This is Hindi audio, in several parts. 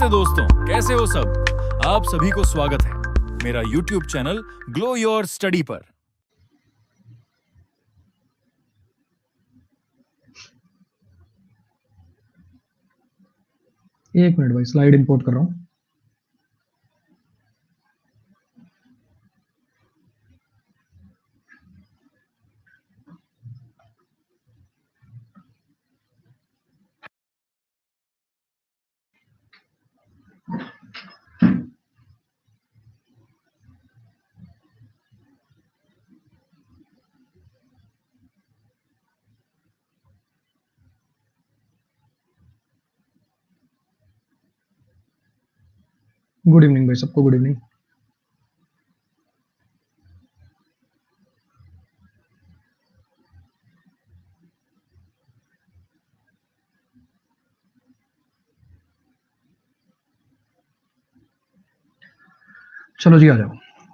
नमस्ते दोस्तों, कैसे हो सब। आप सभी को स्वागत है मेरा YouTube channel glow your study पर। एक मिनट भाई, स्लाइड इंपोर्ट कर रहा हूं। गुड इवनिंग भाई, सबको गुड इवनिंग। चलो जी, आ जाओ,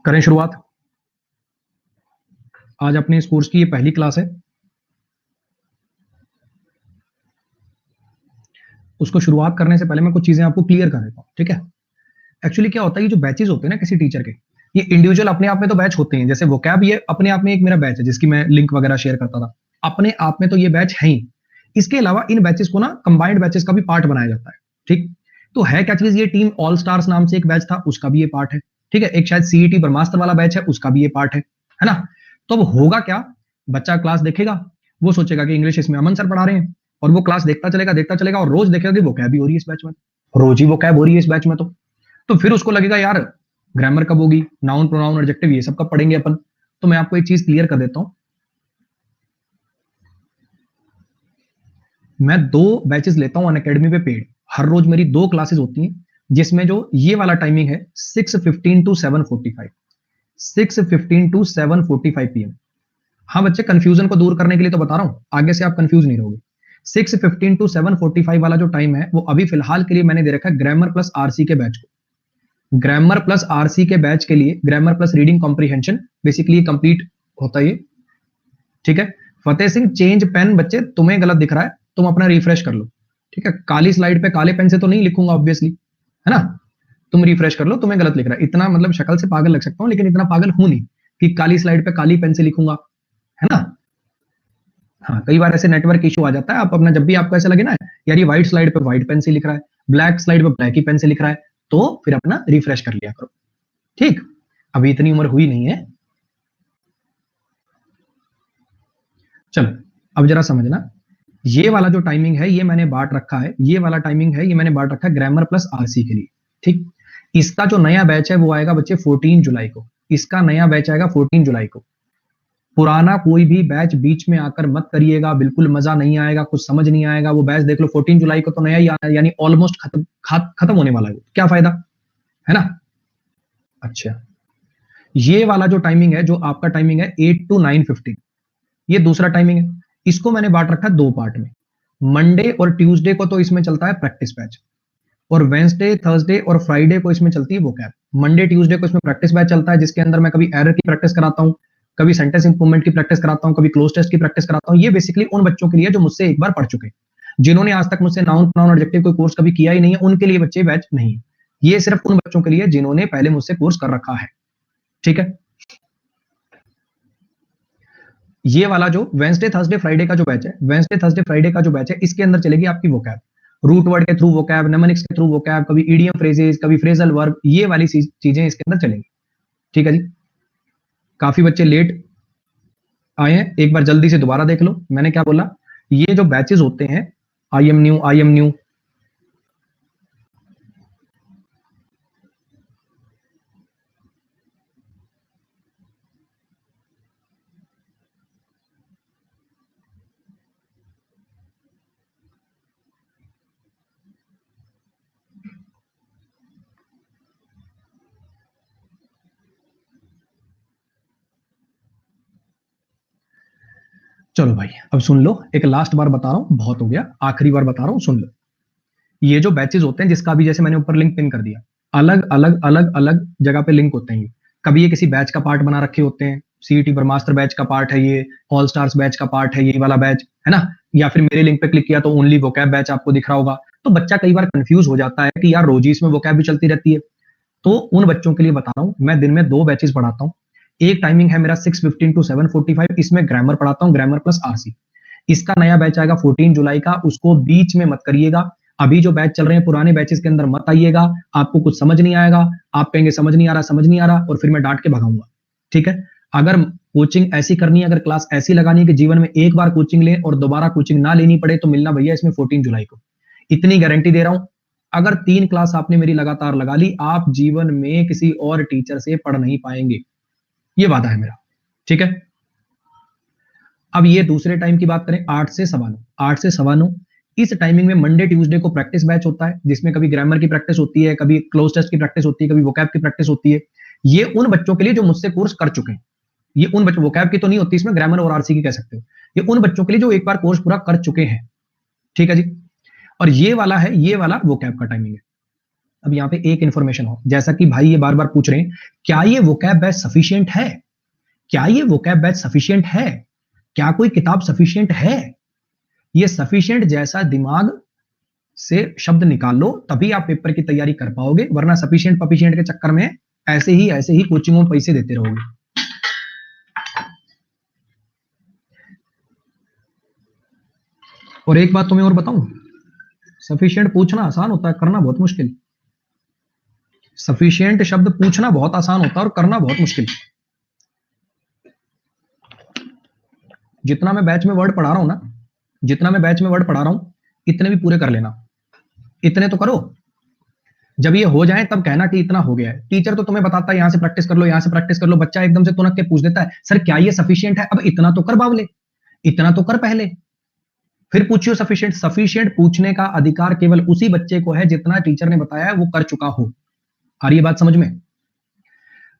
करें शुरुआत। आज अपने इस कोर्स की ये पहली क्लास है। उसको शुरुआत करने से पहले मैं कुछ चीजें आपको क्लियर कर देता हूं, ठीक है। एक्चुअली क्या होता है, ये जो बैचेस होते हैं ना किसी टीचर के, ये इंडिविजुअल अपने आप में तो बैच होते हैं। जैसे वोकैब, ये अपने आप में एक मेरा बैच है जिसकी मैं लिंक वगैरह शेयर करता था। अपने आप में तो ये बैच है ही। इसके अलावा इन बैचेस को ना कंबाइंड बैचेस का भी पार्ट बनाया जाता है, ठीक। तो है क्या चीज, ये टीम ऑल स्टार्स नाम से एक बैच था, उसका भी ये पार्ट है, ठीक है। एक शायद सीईटी ब्रह्मास्त्र वाला बैच है, उसका भी ये पार्ट है ना। तो अब होगा क्या, बच्चा क्लास देखेगा, वो सोचेगा कि इंग्लिश इसमें अमन सर पढ़ा रहे हैं, और वो क्लास देखता चलेगा और रोज देखेगा कि वोकैब भी हो रही है इस बैच में, रोज ही वोकैब हो रही है इस बैच में। तो फिर उसको लगेगा यार ग्रामर कब होगी, नाउन प्रोनाउन एडजेक्टिव ये सब कब पढ़ेंगे अपन। तो मैं आपको एक चीज क्लियर कर देता हूं, मैं 2 बैचेस लेता हूं अनअकैडमी पे पेड। हर रोज मेरी 2 क्लासेस होती हैं, जिसमें जो ये वाला टाइमिंग है 6:15 टू 7:45, 6:15 टू 7:45 PM। हाँ बच्चे, कंफ्यूजन को दूर करने के लिए तो बता रहा हूं, आगे से आप कंफ्यूज नहीं रहोगे। 6:15 टू 7:45 वाला जो टाइम है, वो अभी फिलहाल के लिए मैंने दे रखा है ग्रामर प्लस आरसी के बैच को। ग्रामर प्लस आरसी के बैच के लिए grammar plus reading comprehension basically complete होता है ये, ठीक है। Fateh Singh, change pen. बच्चे तुम्हें गलत दिख रहा है, तुम अपना रिफ्रेश कर लो, ठीक है। काली स्लाइड पे काले पेन से तो नहीं लिखूंगा ऑब्वियसली, है ना। तुम रिफ्रेश कर लो, तुम्हें गलत लिख रहा है। इतना मतलब शक्ल से पागल लग सकता हूं, लेकिन इतना पागल हूं नहीं कि काली स्लाइड पे काली पेन से लिखूंगा, है ना। हाँ, कई बार ऐसे नेटवर्क इशू आ जाता है। आप अपना जब भी आपको ऐसा लगे ना यार ये व्हाइट स्लाइड पे व्हाइट पेन से लिख रहा है, ब्लैक स्लाइड पे ब्लैक ही पेन से लिख रहा है, तो फिर अपना रिफ्रेश कर लिया करो, ठीक। अभी इतनी उम्र हुई नहीं है। चलो अब जरा समझना, ये वाला जो टाइमिंग है ये मैंने बांट रखा है, ये वाला टाइमिंग है ये मैंने बांट रखा है ग्रामर प्लस आरसी के लिए, ठीक। इसका जो नया बैच है वो आएगा बच्चे 14 जुलाई को। इसका नया बैच आएगा 14 जुलाई को। पुराना कोई भी बैच बीच में आकर मत करिएगा, बिल्कुल मजा नहीं आएगा, कुछ समझ नहीं आएगा। वो बैच देख लो 14 जुलाई को तो नया ही आना है, यानी ऑलमोस्ट खत्म होने वाला है, क्या फायदा, है ना। अच्छा, ये वाला जो टाइमिंग है, जो आपका टाइमिंग है 8 to 9:15, ये दूसरा टाइमिंग है। इसको मैंने बांट रखा है 2 पार्ट में। मंडे और ट्यूसडे को तो इसमें चलता है प्रैक्टिस बैच, और वेंसडे, थर्सडे और फ्राइडे को इसमें चलती है वोकैब। मंडे ट्यूसडे को इसमें प्रैक्टिस बैच चलता है, जिसके अंदर मैं कभी एरर की प्रैक्टिस कराता हूं, कभी सेंटेंस इंप्रूवमेंट की प्रैक्टिस कराता हूं, कभी क्लोज टेस्ट की प्रैक्टिस कराता हूं। ये बेसिकली उन बच्चों के लिए जो मुझसे एक बार पढ़ चुके हैं, जिन्होंने आज तक मुझसे नाउन प्रोनाउन एडजेक्टिव कोई कोर्स कभी किया ही नहीं है, उनके लिए बच्चे बैच नहीं है। ये सिर्फ उन बच्चों के लिए जिन्होंने पहले मुझसे कोर्स कर रखा है, ठीक है। ये वाला जो वेंसडे थर्सडे फ्राइडे का जो बैच है, वेंसडे थर्सडे फ्राइडे का जो बैच है, इसके अंदर चलेगी आपकी वोकैब, रूट वर्ड के थ्रू वोकैब, नेमोनिक्स के थ्रू वोकैब, कभी इडियम फ्रेजेस, कभी फ्रेजल वर्ब, ये वाली चीजें इसके अंदर चलेंगी, ठीक है जी। काफी बच्चे लेट आए हैं, एक बार जल्दी से दोबारा देख लो मैंने क्या बोला। ये जो बैचेस होते हैं, आई एम न्यू, चलो भाई अब सुन लो, एक लास्ट बार बता रहा हूं, बहुत हो गया, आखिरी बार बता रहा हूं, सुन लो। ये जो बैचेस होते हैं, जिसका भी जैसे मैंने ऊपर लिंक पिन कर दिया, अलग अलग अलग अलग जगह पे लिंक होते हैं ये। कभी ये किसी बैच का पार्ट बना रखे होते हैं, सीईटी ब्रह्मास्त्र बैच का पार्ट है ये, ऑल स्टार्स बैच का पार्ट है ये वाला बैच, है ना। या फिर मेरे लिंक पे क्लिक किया तो ओनली वोकैब बैच आपको दिख रहा होगा। तो बच्चा कई बार कंफ्यूज हो जाता है कि यार रोज ही इसमें वोकैब भी चलती रहती है। तो उन बच्चों के लिए बता रहा हूं, मैं दिन में 2 बैचेस पढ़ाता हूं। एक टाइमिंग है मेरा 6:15 टू 7:45, इसमें ग्रामर पढ़ाता हूं, ग्रामर प्लस आरसी। इसका नया बैच आएगा 14 जुलाई का, उसको बीच में मत करिएगा। अभी जो बैच चल रहे हैं पुराने बैचेस के अंदर मत आइएगा, आपको कुछ समझ नहीं आएगा, आप कहेंगे समझ नहीं आ रहा, समझ नहीं आ रहा, और फिर मैं डांट के भगाऊंगा। ठीक है? अगर कोचिंग ऐसी करनी है, अगर क्लास ऐसी लगानी है कि जीवन में एक बार कोचिंग लें और दोबारा कोचिंग ना लेनी पड़े, तो मिलना भैया इसमें 14 जुलाई को। इतनी गारंटी दे रहा हूं। अगर 3 क्लास आपने मेरी लगातार लगा ली, आप जीवन में किसी और टीचर से पढ़ नहीं पाएंगे। ये वादा है मेरा। ठीक है? अब ये दूसरे टाइम की बात करें, 8 से 9:15। 8 से 9:15 इस टाइमिंग में मंडे ट्यूसडे को प्रैक्टिस बैच होता है, जिसमें कभी ग्रामर की प्रैक्टिस होती है, कभी क्लोज टेस्ट की प्रैक्टिस होती है, कभी वोकैब की प्रैक्टिस होती है। ये उन बच्चों के लिए जो मुझसे कोर्स कर चुके हैं। ये उन बच्चों, वोकैब की तो नहीं होती इसमें, ग्रामर और आरसी की कह सकते हो। ये उन बच्चों के लिए जो एक बार कोर्स पूरा कर चुके हैं। ठीक है जी? और ये वाला है, ये वाला वोकैब का टाइमिंग है। अब यहाँ पे एक इंफॉर्मेशन हो, जैसा कि भाई ये बार बार पूछ रहे हैं, क्या ये वोकैब बैच सफिशिएंट है? क्या ये वोकैब बैच सफिशिएंट है? क्या कोई किताब सफिशिएंट है? ये सफिशिएंट जैसा दिमाग से शब्द निकाल लो, तभी आप पेपर की तैयारी कर पाओगे, वरना सफिशिएंट पफिशिएंट के चक्कर में ऐसे ही कोचिंगों में पैसे देते रहोगे। और एक बात तुम्हें और बताऊं, सफिशिएंट पूछना आसान होता है, करना बहुत मुश्किल। सफिशिएंट शब्द पूछना बहुत आसान होता है और करना बहुत मुश्किल। जितना मैं बैच में वर्ड पढ़ा रहा हूं ना, जितना मैं बैच में वर्ड पढ़ा रहा हूं, इतने भी पूरे कर लेना। इतने तो करो, जब ये हो जाए तब कहना कि इतना हो गया है। टीचर तो तुम्हें बताता है यहां से प्रैक्टिस कर लो, यहां से प्रैक्टिस कर लो, बच्चा एकदम से तुनक के पूछ देता है, सर क्या ये सफिशिएंट है? अब इतना तो कर बावले, इतना तो कर पहले, फिर पूछियो सफिशिएंट। सफिशिएंट पूछने का अधिकार केवल उसी बच्चे को है जितना टीचर ने बताया है वो कर चुका हो। आ रही है बात समझ में?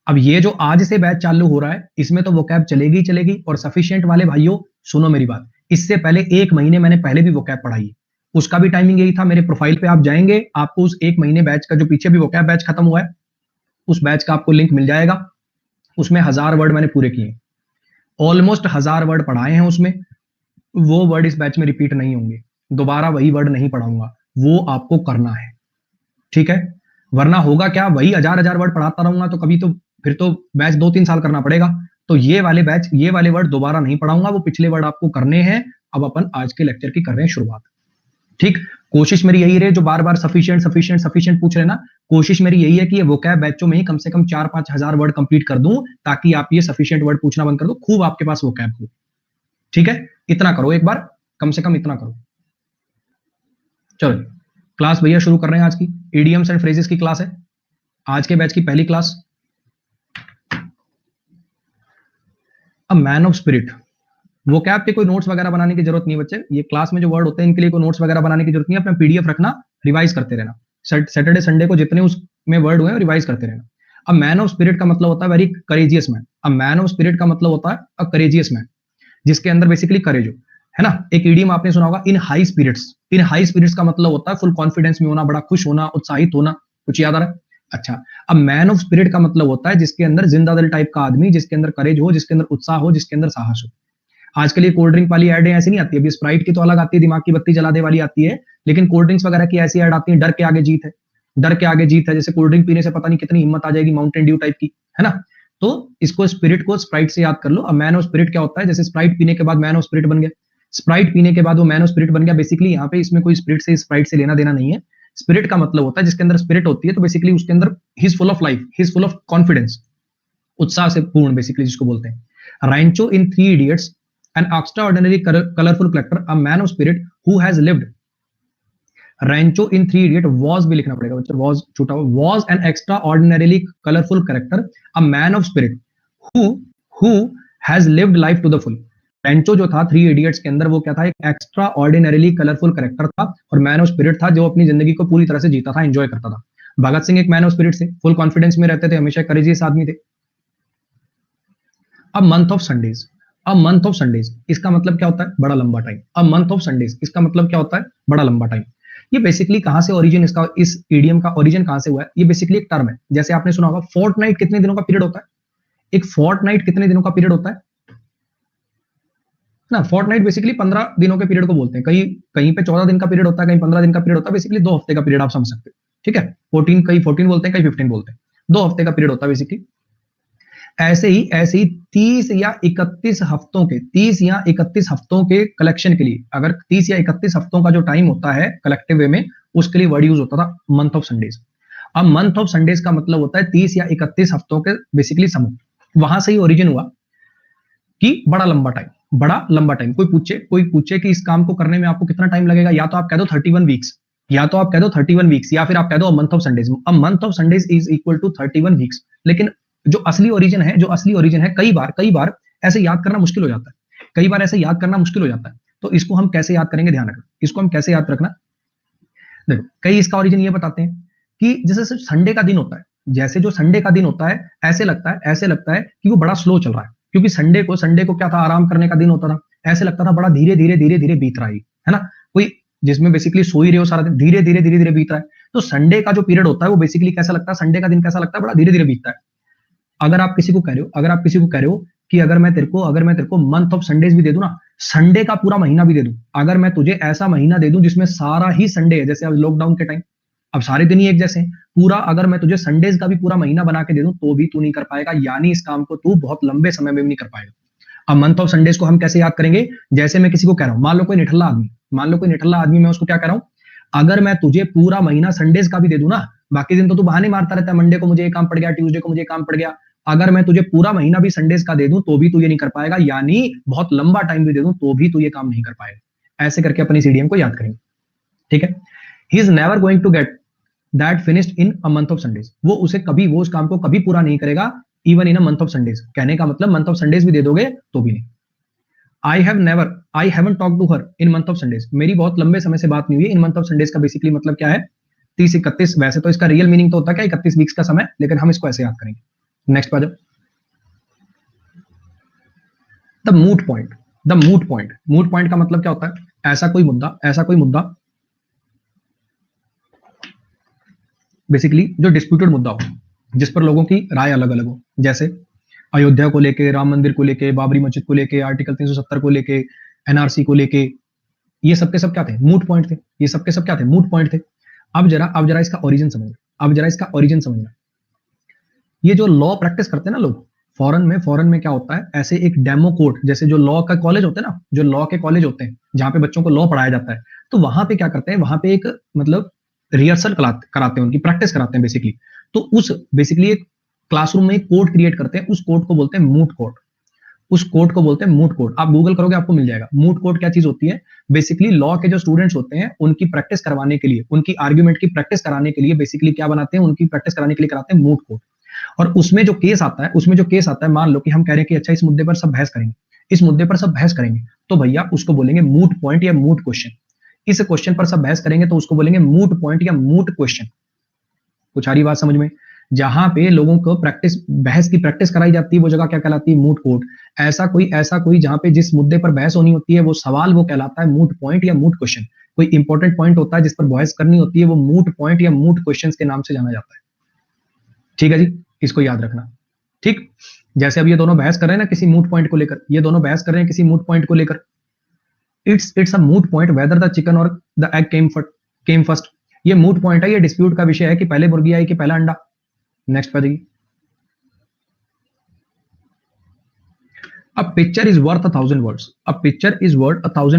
अब ये जो आज से बैच चालू हो रहा है, इसमें तो वोकैब चलेगी ही चलेगी। और सफिशिएंट वाले भाइयों सुनो मेरी बात, इससे पहले 1 महीने मैंने पहले भी वोकैब पढ़ाई है, उसका भी टाइमिंग यही था। मेरे प्रोफाइल पे आप जाएंगे, आपको उस 1 महीने बैच का, जो पीछे भी वोकैब बैच खत्म हुआ है, उस बैच का आपको लिंक मिल जाएगा। उसमें 1000 वर्ड मैंने पूरे किए, ऑलमोस्ट 1000 वर्ड पढ़ाए हैं उसमें। वो वर्ड इस बैच में रिपीट नहीं होंगे, दोबारा वही वर्ड नहीं पढ़ाऊंगा, वो आपको करना है। ठीक है? वरना होगा क्या, वही 1000 वर्ड पढ़ाता रहूंगा तो कभी तो फिर तो बैच 2-3 साल करना पड़ेगा। तो ये वाले बैच, ये वाले वर्ड दोबारा नहीं पढ़ाऊंगा, वो पिछले वर्ड आपको करने हैं। अब अपन आज के लेक्चर की कर रहे हैं शुरुआत। ठीक? कोशिश मेरी यही रहे, जो बार बार सफिशिएंट सफिशिएंट सफिशिएंट पूछ रहे ना, कोशिश मेरी यही है कि ये वोकैब बैचों में ही कम से कम 4-5 हजार वर्ड कंप्लीट कर दूं, ताकि आप ये सफिशिएंट वर्ड पूछना बंद कर दो, खूब आपके पास वोकैब हो। ठीक है? इतना करो एक बार, कम से कम इतना करो। चलो क्लास भैया शुरू कर रहे हैं। आज की इडियम्स एंड फ्रेजेस की क्लास है, आज के बैच की पहली class. A man of spirit. Vocab के कोई नोट्स वगैरह बनाने की जरूरत नहीं बच्चे, ये क्लास में जो वर्ड होते हैं इनके लिए कोई नोट्स वगैरह बनाने की जरूरत नहीं है। अपना पीडीएफ रखना, रिवाइज करते रहना, सैटरडे संडे को जितने उसमें वर्ड हुए रिवाइज करते रहना। अब मैन ऑफ स्पिरिट का मतलब होता है वेरी करेजियस मैन। अब मैन ऑफ स्पिरिट का मतलब होता है अ करेजियस मैन, जिसके अंदर बेसिकली करेज हो, है ना? एक इडियम आपने सुना होगा, in high spirits. In high spirits का मतलब होता है फुल कॉन्फिडेंस में होना, बड़ा खुश होना, उत्साहित होना। कुछ याद आ रहा है? अच्छा, अब मैन ऑफ स्पिरिट का मतलब होता है जिसके अंदर जिंदा दिल टाइप का आदमी, जिसके अंदर करेज हो, जिसके अंदर उत्साह हो, जिसके अंदर साहस हो। आजकल ये कोल्ड ड्रिंक वाली एड ऐसी नहीं आती है, अभी स्प्राइट की तो अलग आती है, दिमाग की बत्ती जला दे वाली आती है, लेकिन कोल्ड ड्रिंक्स वगैरह की ऐसी एड आती है, डर के आगे जीत है, डर के आगे जीत है। जैसे कोल्ड ड्रिंक पीने से पता नहीं कितनी हिम्मत आ जाएगी, माउंटेन ड्यू टाइप की, है ना? तो इसको स्पिरिट को स्प्राइट से याद कर लो। अब मैन ऑफ स्पिरिट क्या होता है? जैसे स्प्राइट पीने के बाद मैन ऑफ स्पिरिट बन गया, स्प्राइट पीने के बाद वो मैन ऑफ स्पिरिट बन गया। बेसिकली यहाँ पे इसमें कोई स्पिरिट से स्प्राइट से लेना देना नहीं है। स्पिरिट का मतलब होता है जिसके अंदर स्पिरिट होती है, तो बेसिकली उसके अंदर he is full of life, he is full of confidence, उत्साह से पूर्ण, बेसिकली जिसको बोलते हैं। रैंचो इन 3 idiots, an extraordinary colorful character, a man of spirit who has lived. Rancho in 3 Idiot was भी लिखना पड़ेगा बच्चा, was छूटा हुआ, was an extraordinarily colorful character, a man of spirit who has lived life to the full. Rancho जो था 3 Idiots के अंदर, वो क्या था? एक एक्स्ट्रा ऑर्डिनरीली कलरफुल करेक्टर था और मैन ऑफ स्पिरिट था, जो अपनी जिंदगी को पूरी तरह से जीता था, एंजॉय करता था। भगत सिंह एक मैन ऑफ स्पिरिट से फुल कॉन्फिडेंस में रहते थे, हमेशा करेजियस आदमी थे। अब month of Sundays. A month of Sundays इसका मतलब क्या होता है? बड़ा लंबा time. A month of Sundays इसका मतलब क्या होता है? बड़ा लंबा टाइम। ये बेसिकली कहां से ओरिजिन, इसका इस इडियम का ओरिजिन कहां से हुआ है? ये बेसिकली एक टर्म है। जैसे आपने सुना होगा फोर्टनाइट कितने दिनों का पीरियड होता है? एक फोर्टनाइट कितने दिनों का पीरियड होता है? ना। फोर्टनाइट बेसिकली 15 दिनों के पीरियड को बोलते हैं, कहीं कहीं पे 14 दिन का पीरियड होता है, कहीं 15 दिन का पीरियड होता है, बेसिकली 2 हफ्ते का पीरियड आप समझ सकते हो, ठीक है। 14 कहीं 14 बोलते हैं, कहीं 15 बोलते हैं, 2 हफ्ते का पीरियड होता है बेसिकली। ऐसे ही 30 या 31 हफ्तों के 30 या 31 हफ्तों के कलेक्शन के लिए, अगर 30 या 31 हफ्तों का जो टाइम होता है कलेक्टिव वे में, उसके लिए वर्ड यूज होता था मंथ ऑफ संडेज। अब मंथ ऑफ संडेज का मतलब होता है 30 या 31 हफ्तों के बेसिकली समूह। वहां से ही ओरिजिन हुआ कि बड़ा लंबा टाइम, बड़ा लंबा टाइम। कोई पूछे कि इस काम को करने में आपको कितना टाइम लगेगा, या तो आप कह दो 31 वीक्स, या तो आप कह दो 31 वीक्स, या फिर आप कह दो मंथ ऑफ संडेज। अब month of Sundays is equal to 31 weeks. लेकिन जो असली ओरिजिन है, कई बार ऐसे याद करना मुश्किल हो जाता है, कई बार ऐसे याद करना मुश्किल हो जाता है। तो इसको हम कैसे याद करेंगे, ध्यान रखना, इसको हम कैसे याद रखना। देखो, कई इसका ओरिजिन ये बताते हैं कि जैसे सिर्फ संडे का दिन होता है, जैसे जो संडे का दिन होता है, ऐसे लगता है कि वो बड़ा स्लो चल रहा है, क्योंकि संडे को क्या था, आराम करने का दिन होता था। ऐसे लगता था बड़ा धीरे धीरे बीत रहा है ना। कोई जिसमें बेसिकली सो ही रहे हो सारा दिन, धीरे धीरे बीत रहा है। तो संडे का जो पीरियड होता है वो बेसिकली कैसा लगता है, संडे का दिन कैसा लगता है, बड़ा धीरे धीरे बीतता है। अगर आप किसी को कह रहे हो कि अगर मैं तेरे को मंथ ऑफ संडेज भी दे दूं ना, संडे का पूरा महीना भी दे दूं, अगर मैं तुझे ऐसा महीना दे दूं जिसमें सारा ही संडे है, जैसे अब लॉकडाउन के टाइम अब सारे दिन ही एक जैसे हैं, पूरा अगर मैं तुझे संडेज का भी पूरा महीना बना के दे दूं तो भी तू नहीं कर पाएगा, यानी इस काम को तू बहुत लंबे समय में भी नहीं कर पाएगा। अब मंथ ऑफ संडेज को हम कैसे याद करेंगे, जैसे मैं किसी को कह रहा हूं, मान लो कोई निठल्ला आदमी, मैं उसको क्या कह रहा हूं, अगर मैं तुझे पूरा महीना संडेज का भी दे दूं ना, बाकी दिन तो तू बहाने मारता रहता है, मंडे को मुझे ये काम पड़ गया, ट्यूसडे को मुझे ये काम पड़ गया, अगर मैं तुझे पूरा महीना भी संडेज का दे दूं तो भी तू ये नहीं कर पाएगा, यानी बहुत लंबा टाइम भी दे दूं तो भी तू ये काम नहीं कर पाएगा। ऐसे करके अपनी सीडीएम को याद करेंगे, ठीक है। He is never going to get that finished in a month of Sundays. वो उस काम को कभी पूरा नहीं करेगा even in a month of Sundays. कहने का मतलब मंथ ऑफ संडेज भी दे दोगे तो भी नहीं। I haven't talk to her in month of Sundays. मेरी बहुत लंबे समय से बात नहीं हुई इन मंथ ऑफ संडेज का बेसिकली मतलब क्या है, 30-31। वैसे तो इसका रियल मीनिंग तो होता है क्या 31 वीक्स का समय, लेकिन हम इसको ऐसे याद करेंगे। नेक्स्ट पर द मूट पॉइंट का मतलब क्या होता है, ऐसा कोई मुद्दा बेसिकली जो डिस्प्यूटेड मुद्दा हो, जिस पर लोगों की राय अलग अलग हो, जैसे अयोध्या को लेके, राम मंदिर को लेके, बाबरी मस्जिद को लेके, आर्टिकल 370 को लेके, एनआरसी को लेके, ये सबके सब क्या थे, मूट पॉइंट थे। ये सबके सब क्या थे, मूट पॉइंट थे। अब जरा इसका ओरिजिन समझना। ये जो लॉ प्रैक्टिस करते हैं ना लोग, फॉरेन में क्या होता है, ऐसे एक डेमो कोर्ट, जैसे जो लॉ का कॉलेज होते हैं ना, जो लॉ के कॉलेज होते हैं जहां पे बच्चों को लॉ पढ़ाया जाता है, तो वहां पे क्या करते हैं, वहां पे एक मतलब रिहर्सल कराते हैं, उनकी प्रैक्टिस कराते हैं बेसिकली। तो उस बेसिकली एक क्लासरूम में एक कोर्ट क्रिएट करते हैं, उस कोर्ट को बोलते हैं मूट कोर्ट। आप गूगल करोगे आपको मिल जाएगा। मूट कोर्ट क्या चीज होती है, बेसिकली लॉ के जो स्टूडेंट्स होते हैं उनकी प्रैक्टिस करवाने के लिए, उनकी आर्ग्यूमेंट की प्रैक्टिस कराने के लिए बेसिकली क्या बनाते हैं, उनकी प्रैक्टिस कराने के लिए कराते हैं मूट कोर्ट। और उसमें जो केस आता है, मान लो कि हम कह रहे हैं कि अच्छा इस मुद्दे पर सब बहस करेंगे, तो भैया उसको बोलेंगे मूट पॉइंट या मूट क्वेश्चन। इस क्वेश्चन पर सब बहस करेंगे तो उसको बोलेंगे मूट पॉइंट या मूट क्वेश्चन। कुछ आ रही बात समझ में, जहां पे लोगों को बहस की प्रैक्टिस कराई जाती है वो जगह क्या कहलाती है, मूट कोर्ट। ऐसा कोई जहां पे जिस मुद्दे पर बहस होनी होती है वो सवाल वो कहलाता है मूट पॉइंट या मूट क्वेश्चन। कोई इंपॉर्टेंट पॉइंट होता है जिस पर बहस करनी होती है, वो मूट पॉइंट या मूट क्वेश्चन के नाम से जाना जाता है। ठीक है जी, इसको याद रखना। ठीक, जैसे अब ये दोनों बहस कर रहे हैं ना किसी मूट पॉइंट को लेकर, it's a moot point whether the chicken और द एग केम फर्स्ट। ये मूट पॉइंट है, ये डिस्प्यूट का विषय है कि पहले मुर्गी आई कि पहला अंडा। नेक्स्ट पर देखिए, a picture is worth 1,000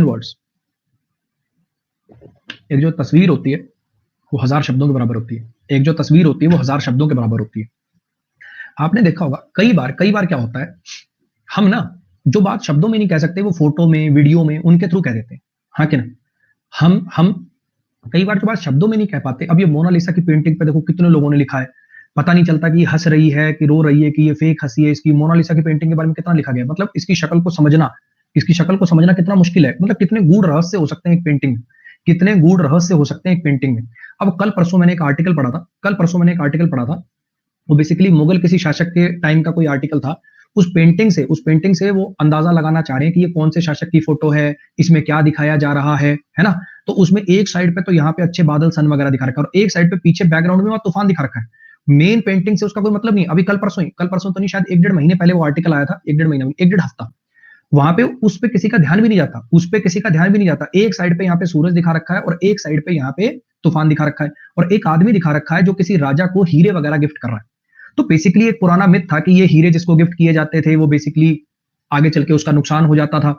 words. एक जो तस्वीर होती है वो 1000 शब्दों के बराबर होती है। आपने देखा होगा कई बार क्या होता है, हम ना जो बात शब्दों में नहीं कह सकते वो फोटो में, वीडियो में, उनके थ्रू कह देते हैं, हाँ कि ना। हम कई बार जो बात शब्दों में नहीं कह पाते। अब ये मोनालिसा की पेंटिंग पे देखो कितने लोगों ने लिखा है, पता नहीं चलता कि ये हंस रही है कि रो रही है, कि ये फेक हंसी है। इसकी मोनालिसा की पेंटिंग के बारे में कितना लिखा गया, मतलब इसकी शक्ल को समझना कितना मुश्किल है, मतलब कितने गूढ़ रहस्य हो सकते हैं एक पेंटिंग में। अब कल परसों मैंने एक आर्टिकल पढ़ा था, वो बेसिकली मुगल किसी शासक के टाइम का कोई आर्टिकल था। उस पेंटिंग से वो अंदाजा लगाना चाह रहे हैं कि ये कौन से शासक की फोटो है, इसमें क्या दिखाया जा रहा है ना। तो उसमें एक साइड पे तो यहाँ पे अच्छे बादल, सन वगैरह दिखा रखा है, और एक साइड पे पीछे बैकग्राउंड में वहां तूफान दिखा रखा है। मेन पेंटिंग से उसका कोई मतलब नहीं। अभी कल परसों तो नहीं, शायद 1-1.5 महीने पहले वो आर्टिकल आया था, 1-1.5 महीना, 1-1.5 हफ्ता। वहां पे उस पे किसी का ध्यान भी नहीं जाता, उस पे किसी का ध्यान भी नहीं जाता। एक साइड पे यहाँ पे सूरज दिखा रखा है और एक साइड पे यहाँ पे तूफान दिखा रखा है, और एक आदमी दिखा रखा है जो किसी राजा को हीरे वगैरह गिफ्ट कर रहा है। तो बेसिकली एक पुराना मिथ था कि ये हीरे जिसको गिफ्ट किए जाते थे वो बेसिकली आगे चल के उसका नुकसान हो जाता था।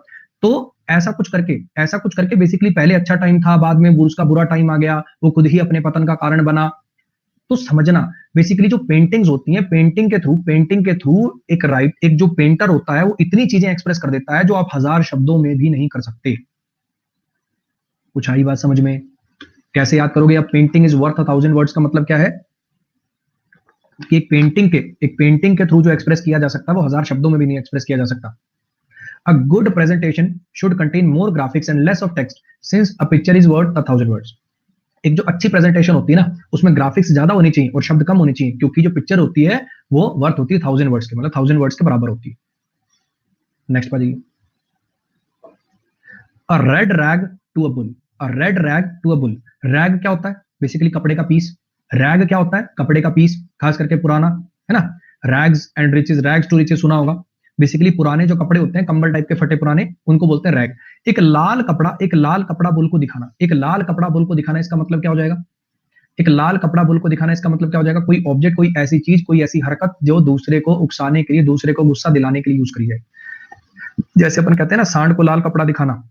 तो ऐसा कुछ करके बेसिकली पहले अच्छा टाइम था, बाद में उसका बुरा टाइम आ गया, वो खुद ही अपने पतन का कारण बना। तो समझना, बेसिकली जो पेंटिंग्स होती हैं, पेंटिंग के थ्रू एक जो पेंटर होता है वो इतनी चीजें एक्सप्रेस कर देता है जो आप 1000 शब्दों में भी नहीं कर सकते। कुछ आई बात समझ में? कैसे याद करोगे? अब पेंटिंग इज वर्थ 1000 वर्ड्स का मतलब क्या है कि एक पेंटिंग के थ्रू जो एक्सप्रेस किया जा सकता है वो 1000 शब्दों में भी नहीं एक्सप्रेस किया जा सकता। A good presentation should contain more graphics and less of text since a picture is worth 1000 words. एक जो अच्छी प्रेजेंटेशन होती है ना, उसमें ग्राफिक्स ज्यादा होनी चाहिए और शब्द कम होने चाहिए, क्योंकि जो पिक्चर होती है वो वर्थ होती है 1000 वर्ड्स के, मतलब 1000 वर्ड्स के बराबर होती है। नेक्स्ट पर जाइए। A red rag to a bull, a red rag to a bull. Rag क्या होता है? बेसिकली कपड़े का पीस। रैग क्या होता है? कपड़े का पीस, खास करके पुराना, है ना। Rags and riches, rags to riches सुना होगा। बेसिकली पुराने जो कपड़े होते हैं, कंबल टाइप के फटे पुराने, उनको बोलते हैं रैग। एक लाल कपड़ा बुल को दिखाना, एक लाल कपड़ा बुल को दिखाना, इसका मतलब क्या हो जाएगा? एक लाल कपड़ा बुल को दिखाना, इसका मतलब क्या हो जाएगा? कोई ऑब्जेक्ट, कोई ऐसी चीज, कोई ऐसी हरकत जो दूसरे को उकसाने के लिए, दूसरे को गुस्सा दिलाने के लिए यूज करी जाए। जैसे अपन कहते हैं ना, सांड को लाल कपड़ा दिखाना,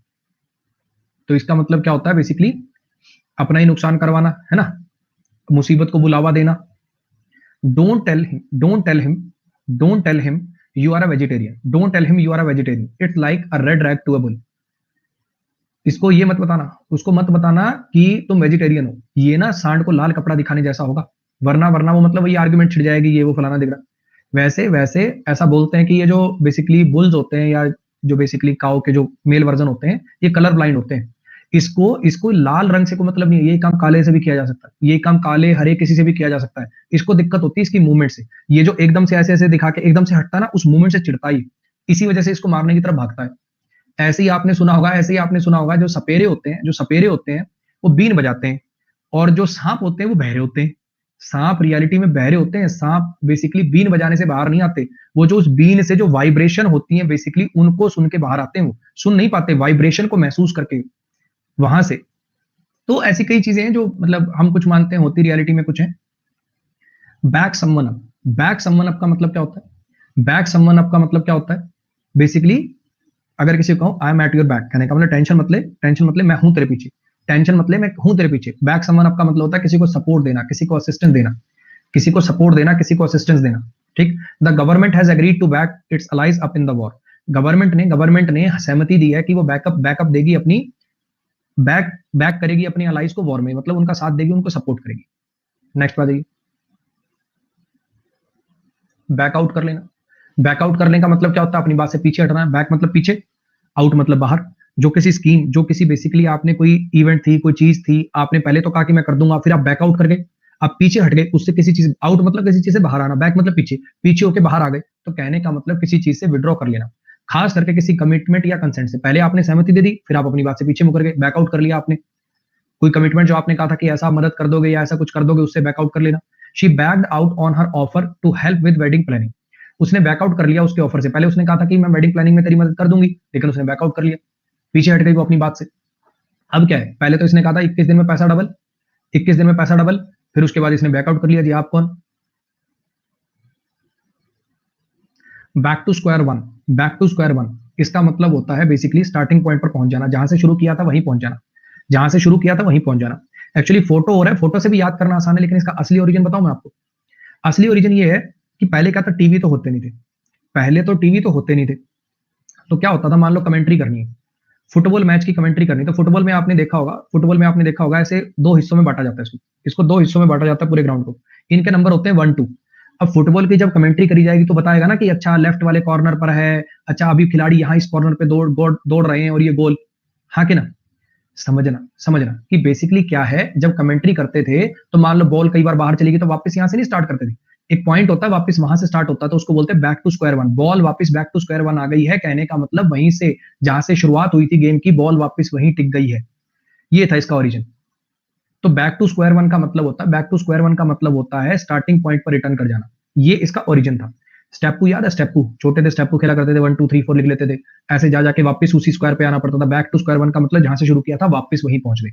तो इसका मतलब क्या होता है? बेसिकली अपना ही नुकसान करवाना, है ना, मुसीबत को बुलावा देना। Don't tell him, don't tell him you are a vegetarian, don't tell him you are a vegetarian, it's like a red rag to a bull. इसको ये मत बताना, उसको मत बताना कि तुम वेजिटेरियन हो, ये ना सांड को लाल कपड़ा दिखाने जैसा होगा, वरना वो मतलब ये आर्गुमेंट छिड़ जाएगी, ये वो फलाना दिख रहा। वैसे वैसे ऐसा बोलते हैं कि ये जो बेसिकली बुल्स होते हैं, या जो बेसिकली काऊ के जो मेल वर्जन होते हैं, ये कलर ब्लाइंड होते हैं। इसको इसको लाल रंग से कोई मतलब नहीं है, ये काम काले से भी किया जा सकता है, ये काम काले हरे किसी से भी किया जा सकता है। इसको दिक्कत होती है इसकी मूवमेंट से, ये जो एकदम से ऐसे ऐसे दिखा के एकदम से हटता है ना, उस मूवमेंट से चिढ़ता ही, इसी वजह से इसको मारने की तरफ भागता है। ऐसे ही आपने सुना होगा, जो सपेरे होते हैं वो बीन बजाते हैं, और जो सांप होते हैं वो बहरे होते हैं। सांप रियलिटी में बहरे होते हैं, सांप बेसिकली बीन बजाने से बाहर नहीं आते, वो जो उस बीन से जो वाइब्रेशन होती है बेसिकली उनको सुन के बाहर आते हैं, वो सुन नहीं पाते, वाइब्रेशन को महसूस करके वहां से। तो ऐसी कई चीजें हैं जो मतलब हम कुछ मानते हैं होती रियलिटी में कुछ है। Back someone up, back someone up का मतलब क्या होता है? बैक समवन अप का मतलब क्या होता है? बेसिकली अगर किसी को कहूं I am at your back, कहने का मतलब टेंशन मतलब मैं हूं तेरे पीछे, टेंशन मतलब मैं हूं तेरे पीछे। बैक समवन अप का मतलब होता है किसी को सपोर्ट देना, किसी को असिस्टेंस देना, किसी को सपोर्ट देना, किसी को असिस्टेंस देना। ठीक। The government has agreed to back its allies up in the war. Government ने सहमति दी है कि वो बैकअप देगी अपनी, बैक करेगी अपनी अलाइज को वॉर में, मतलब उनका साथ देगी, उनको सपोर्ट करेगी। नेक्स्ट बात, बैकआउट कर लेना। बैकआउट करने का मतलब क्या होता है? अपनी बात से पीछे हटना है। बैक मतलब पीछे, आउट मतलब बाहर। जो किसी स्कीम, जो किसी बेसिकली आपने कोई इवेंट थी, कोई चीज थी, आपने पहले तो कहा कि मैं कर दूंगा, फिर आप बैकआउट कर गए, आप पीछे हट गए उससे, किसी चीज, आउट मतलब किसी चीज से बाहर आना, बैक मतलब पीछे, पीछे होके बाहर आ गए, तो कहने का मतलब किसी चीज से विड्रॉ कर लेना, खास करके किसी कमिटमेंट या कंसेंट से। पहले आपने सहमति दे दी, फिर आप अपनी बात से पीछे मुकर गए, बैकआउट कर लिया आपने। कोई कमिटमेंट जो आपने कहा था कि ऐसा मदद कर दोगे या ऐसा कुछ कर दोगे, उससे बैकआउट कर लेना। She backed out on her offer to help with wedding planning. उसने बैकआउट कर लिया उसके ऑफर से, पहले उसने कहा था कि मैं वेडिंग प्लानिंग में तेरी मदद कर दूंगी, लेकिन उसने बैकआउट कर लिया, पीछे हट गई वो अपनी बात से। अब क्या है? पहले तो इसने कहा था 21 दिन में पैसा डबल, 21 दिन में पैसा डबल, फिर उसके बाद इसने बैकआउट कर लिया। जी आप कौन? Back to square one, back to square one इसका मतलब होता है बेसिकली स्टार्टिंग पॉइंट पर पहुंच जाना, जहां से शुरू किया था वहीं पहुंच जाना, जहां से शुरू किया था वहीं पहुंच जाना। एक्चुअली फोटो हो रहा है, फोटो से भी याद करना आसान है, लेकिन इसका असली ओरिजिन बताऊं मैं आपको। असली ओरिजिन ये है कि पहले क्या था, टीवी तो होते नहीं थे, पहले तो टीवी तो होते नहीं थे। तो क्या होता था, मान लो कमेंट्री करनी है, फुटबॉल मैच की कमेंट्री करनी, तो फुटबॉल में आपने देखा होगा ऐसे दो हिस्सों में बांटा जाता है इसको, इसको दो हिस्सों में बांटा जाता है पूरे ग्राउंड को, इनके नंबर होते हैं 1-2। अब फुटबॉल की जब कमेंट्री करी जाएगी तो बताएगा ना कि अच्छा लेफ्ट वाले कॉर्नर पर है, अच्छा अभी खिलाड़ी यहाँ इस कॉर्नर पे दौड़ रहे हैं और ये गोल। हाँ कि ना? समझना कि बेसिकली क्या है, जब कमेंट्री करते थे तो मान लो बॉल कई बार बाहर चली गई तो वापस यहां से नहीं स्टार्ट करते थे, एक पॉइंट होता है वापस वहां से स्टार्ट होता है, तो उसको बोलते हैं back to square one. Ball वापस बैक टू स्क्वायर वन आ गई है, कहने का मतलब वहीं से जहां से शुरुआत हुई थी गेम की, बॉल वापस वहीं टिक गई है। ये था इसका ओरिजिन। तो बैक टू स्क्वायर वन का मतलब होता है स्टार्टिंग पॉइंट पर रिटर्न कर जाना, ये इसका ओरिजिन था। स्टेपू याद है? स्टेपू, छोटे थे स्टेपू खेला करते थे, 1 2 3 4 लिख लेते थे, ऐसे जा जाके वापस उसी स्क्वायर पे आना पड़ता था। बैक टू स्क्वायर वन का मतलब जहां से शुरू किया था वापस वहीं पहुंच गए।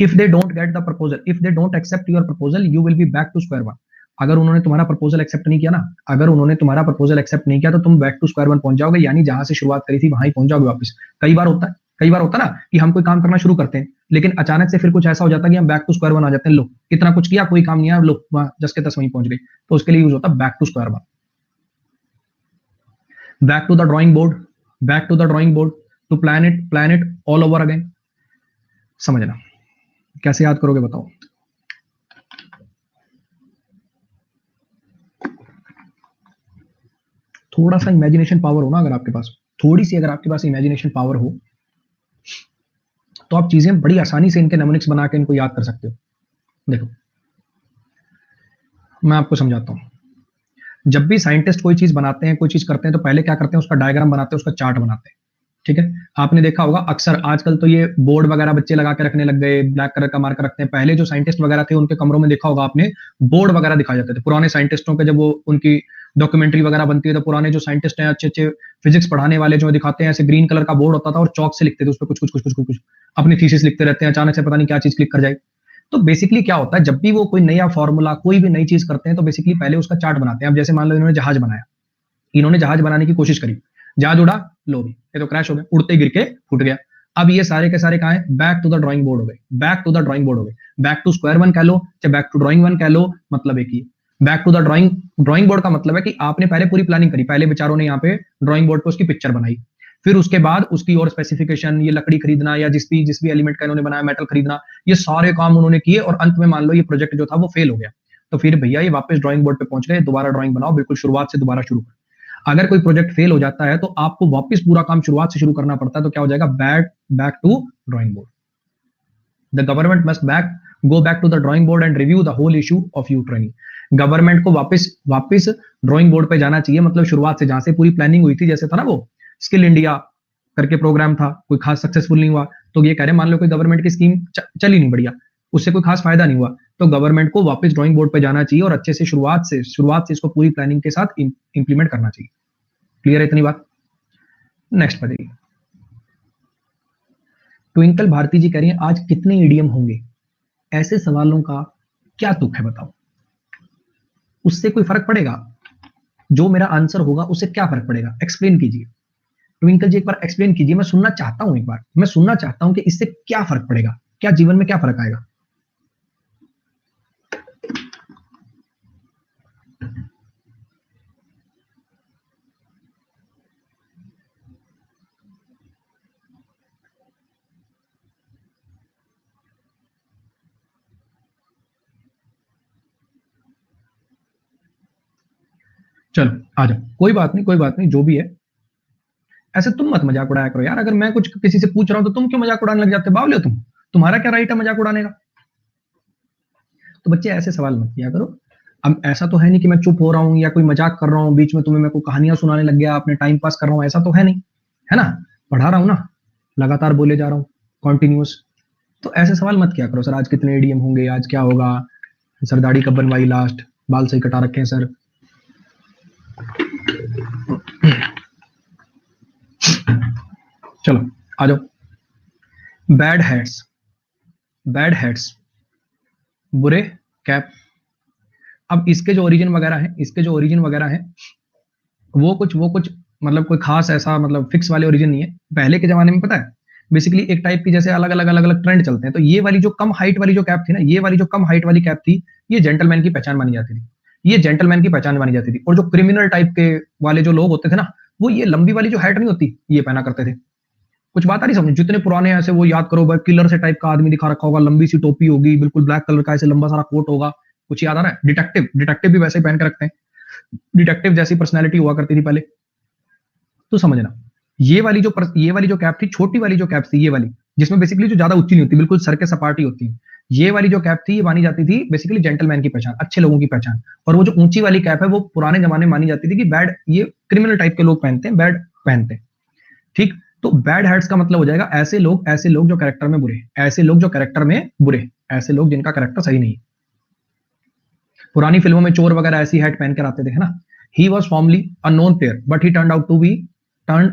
If they don't get the proposal, if they don't accept your proposal, you will be back to square one. अगर उन्होंने तुम्हारा प्रपोजल एक्सेप्ट नहीं किया ना, अगर उन्होंने तुम्हारा प्रपोजल एक्सेप्ट नहीं किया तो तुम बैक टू स्क्वायर वन पहुंच जाओगे, यानी जहां से शुरुआत करी थी वहां ही पहुंच जाओगे वापस। कई बार होता है, कई बार होता है ना कि हम कोई काम करना शुरू करते हैं, लेकिन अचानक से फिर कुछ ऐसा हो जाता है कि हम बैक टू स्क्वायर वन आ जाते हैं। लो, इतना कुछ किया, कोई काम नहीं आया, लो वहां 10 के 10 वहीं पहुंच गए। तो उसके लिए यूज होता है back to square one. Back to the drawing board, back to the drawing board, to plan it all over again. समझना, कैसे याद करोगे बताओ? थोड़ा सा इमेजिनेशन पावर हो ना अगर आपके पास, थोड़ी सी अगर आपके पास इमेजिनेशन पावर हो, तो आप चीजें बड़ी आसानी से इनके नेमोनिक्स बना के इनको याद कर सकते हो। देखो, मैं आपको समझाता हूं। जब भी साइंटिस्ट कोई चीज बनाते हैं, कोई चीज करते हैं, तो पहले क्या करते हैं? उसका डायग्राम बनाते हैं, उसका चार्ट बनाते हैं। ठीक है, आपने देखा होगा अक्सर आजकल तो ये बोर्ड वगैरह बच्चे लगा के रखने लग गए, ब्लैक कलर का मार्कर रखते हैं। पहले जो साइंटिस्ट वगैरह थे उनके कमरों में देखा होगा आपने, बोर्ड वगैरह दिखाए जाते थे। पुराने साइंटिस्टों के जब वो उनकी डॉक्यूमेंट्री वगैरह बनती है, तो पुराने जो साइंटिस्ट हैं, अच्छे अच्छे फिजिक्स पढ़ाने वाले जो दिखाते हैं, ऐसे ग्रीन कलर का बोर्ड होता था और चौक से लिखते थे उस पर कुछ कुछ कुछ कुछ कुछ कुछ अपनी थीसिस लिखते रहते हैं। अचानक से पता नहीं क्या चीज क्लिक कर जाए। तो बेसिकली क्या होता है, जब भी वो कोई नया फॉर्मूला, कोई भी नई चीज करते हैं, तो बेसिकली पहले उसका चार्ट बनाते हैं। अब जैसे मान लो इन्होंने जहाज बनाया, इन्होंने जहाज बनाने की कोशिश करी, जहाज उड़ा, लो भी ये तो क्रैश हो गया, उड़ते गिर के फूट गया। अब ये सारे के सारे कहां है? Back to the drawing board हो गए, back to the drawing board हो गए। बैक टू स्क्वायर वन कह लो चाहे बैक टू ड्राइंग वन कह लो, मतलब एक ही। Back to the drawing board का मतलब है कि आपने पहले पूरी प्लानिंग करी, पहले बेचारों ने यहाँ पे ड्राइंग बोर्ड पे उसकी पिक्चर बनाई, फिर उसके बाद उसकी और स्पेसिफिकेशन, ये लकड़ी खरीदना या जिस भी एलिमेंट का इन्होंने बनाया, मेटल खरीदना, ये सारे काम उन्होंने किए और अंत में मान लो ये प्रोजेक्ट जो था वो फेल हो गया। तो फिर भैया ये वापस ड्राइंग बोर्ड पे पहुंच गए, दोबारा ड्राइंग बनाओ, बिल्कुल शुरुआत से दोबारा शुरू करो। अगर कोई प्रोजेक्ट फेल हो जाता है तो आपको वापस पूरा काम शुरुआत से शुरू करना पड़ता है। तो क्या हो जाएगा? Back to drawing board. The government must go back to the drawing board and review the whole issue of you training. गवर्नमेंट को वापस ड्राइंग बोर्ड पे जाना चाहिए, मतलब शुरुआत से जहां से पूरी प्लानिंग हुई थी। जैसे था ना वो स्किल इंडिया करके प्रोग्राम था, कोई खास सक्सेसफुल नहीं हुआ, तो ये कह रहे मान लो कोई गवर्नमेंट की स्कीम चली नहीं बढ़िया, उससे कोई खास फायदा नहीं हुआ, तो गवर्नमेंट को वापस ड्राइंग बोर्ड पे जाना चाहिए और अच्छे से शुरुआत से इसको पूरी प्लानिंग के साथ इंप्लीमेंट करना चाहिए। क्लियर है इतनी बात? नेक्स्ट बताइए। ट्विंकल भारती जी कह रही हैं आज कितने ईडीएम होंगे? ऐसे सवालों का क्या तुक है बताओ? उससे कोई फर्क पड़ेगा? जो मेरा आंसर होगा उससे क्या फर्क पड़ेगा? एक्सप्लेन कीजिए। ट्विंकल जी एक बार एक्सप्लेन कीजिए, मैं सुनना चाहता हूं, एक बार मैं सुनना चाहता हूं कि इससे क्या फर्क पड़ेगा, क्या जीवन में क्या फर्क आएगा? चलो आ जाओ, कोई बात नहीं, कोई बात नहीं, जो भी है। ऐसे तुम मत मजाक उड़ाया करो यार, अगर मैं कुछ किसी से पूछ रहा हूं तो तुम क्यों मजाक उड़ाने लग जाते? बावले हो तुम, तुम्हारा क्या राइट है मजाक उड़ाने का? तो बच्चे ऐसे सवाल मत किया करो। अब ऐसा तो है नहीं कि मैं चुप हो रहा हूं या कोई मजाक कर रहा हूं, बीच में तुम्हें मैं कोई कहानियां सुनाने लग गया, अपने टाइम पास कर रहा हूं, ऐसा तो है नहीं, है ना? पढ़ा रहा हूं ना, लगातार बोले जा रहा हूं, कॉन्टिन्यूस। तो ऐसे सवाल मत किया करो, सर आज कितने एडीएम होंगे, आज क्या होगा, सर दाढ़ी कब बनवाई लास्ट, बाल सही कटा रखे हैं सर। चलो आ जाओ। बैड हैट्स, बुरे कैप। अब इसके जो ओरिजिन वगैरह हैं, वो कुछ मतलब कोई खास ऐसा मतलब फिक्स वाले ओरिजिन नहीं है। पहले के जमाने में पता है बेसिकली एक टाइप की जैसे अलग अलग ट्रेंड चलते हैं, तो ये वाली जो कम हाइट वाली जो कैप थी ना, ये वाली जो कम हाइट वाली कैप थी, ये जेंटलमैन की पहचान मानी जाती थी, ये जेंटलमैन की पहचान मानी जाती थी। और जो क्रिमिनल टाइप के वाले जो लोग होते थे ना, वो ये लंबी वाली जो हैट नहीं होती, ये पहना करते थे। कुछ बात आ रही समझ? जितने पुराने ऐसे वो याद करो, किलर से टाइप का आदमी दिखा रखा होगा, लंबी सी टोपी होगी, बिल्कुल ब्लैक कलर का ऐसे लंबा सारा कोट होगा। कुछ याद आ रहा है? डिटेक्टिव भी वैसे ही पहन के रखते हैं, डिटेक्टिव जैसी पर्सनैलिटी हुआ करती थी पहले। तो समझना, ये वाली जो कैप थी, छोटी वाली जो कैप थी, ये वाली जिसमें बेसिकली जो ज्यादा ऊंची नहीं होती, बिल्कुल सर के सपाटी होती है, ये वाली जो कैप थी ये मानी जाती थी बेसिकली जेंटलमैन की पहचान, अच्छे लोगों की पहचान। और वो जो ऊंची वाली कैप है वो पुराने जमाने में मानी जाती थी कि बैड, ये क्रिमिनल टाइप के लोग पहनते हैं, बैड पहनते हैं। ठीक, तो बैड हैट्स का मतलब हो जाएगा ऐसे लोग जो कैरेक्टर में बुरे, ऐसे लोग जो कैरेक्टर में बुरे, ऐसे लोग जिनका कैरेक्टर सही नहीं। पुरानी फिल्मों में चोर वगैरह ऐसी हैट पहन कर आते थे, है ना। He was formally a known player but he turn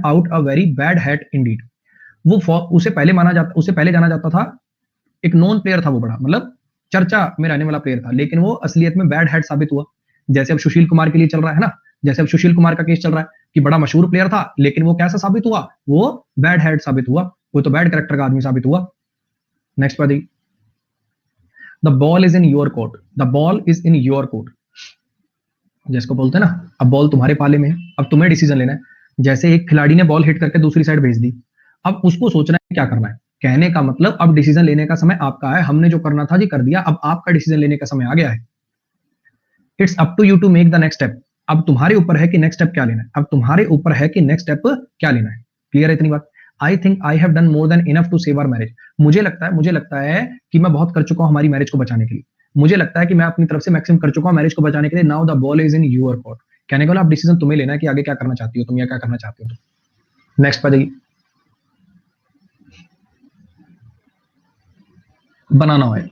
out a very bad hat Indeed. उसे पहले जाना जाता था, एक नॉन प्लेयर था वो, बड़ा मतलब चर्चा में रहने वाला प्लेयर था, लेकिन वो असलियत में बैड हैट साबित हुआ। जैसे अब सुशील कुमार के लिए चल रहा है ना, जैसे अब सुशील कुमार का केस चल रहा है कि बड़ा मशहूर प्लेयर था, लेकिन वो कैसा साबित हुआ, वो बैड हैट साबित हुआ, वो तो बैड कैरेक्टर का आदमी साबित हुआ। नेक्स्ट पर देखिए, the ball is in your court, the ball is in your court, जिसको बोलते हैं ना, अब बॉल तुम्हारे पाले में है, अब तुम्हें डिसीजन लेना है। जैसे एक खिलाड़ी ने बॉल हिट करके दूसरी साइड भेज दी, अब उसको सोचना है क्या करना है। कहने का मतलब अब डिसीजन लेने का समय आपका है, हमने जो करना था जी कर दिया, अब आपका डिसीजन लेने का समय आ गया है। It's up to you to make the next step, अब तुम्हारे ऊपर है कि नेक्स्ट स्टेप क्या लेना है, अब तुम्हारे ऊपर है कि नेक्स्ट स्टेप क्या लेना है। क्लियर है इतनी बात? I think I have done more than enough to save our marriage, मुझे लगता है कि मैं बहुत कर चुका हूं हमारी मैरिज को बचाने के लिए, मुझे लगता है कि मैं अपनी तरफ से मैक्सिमम कर चुका हूं मैरिज को बचाने के लिए। Now the ball is in your court, कहने का अब डिसीजन तुम्हें लेना है कि आगे क्या करना चाहती हो तुम या क्या करना चाहते हो तुम। नेक्स्ट पर देखिए, बनाना ऑयल,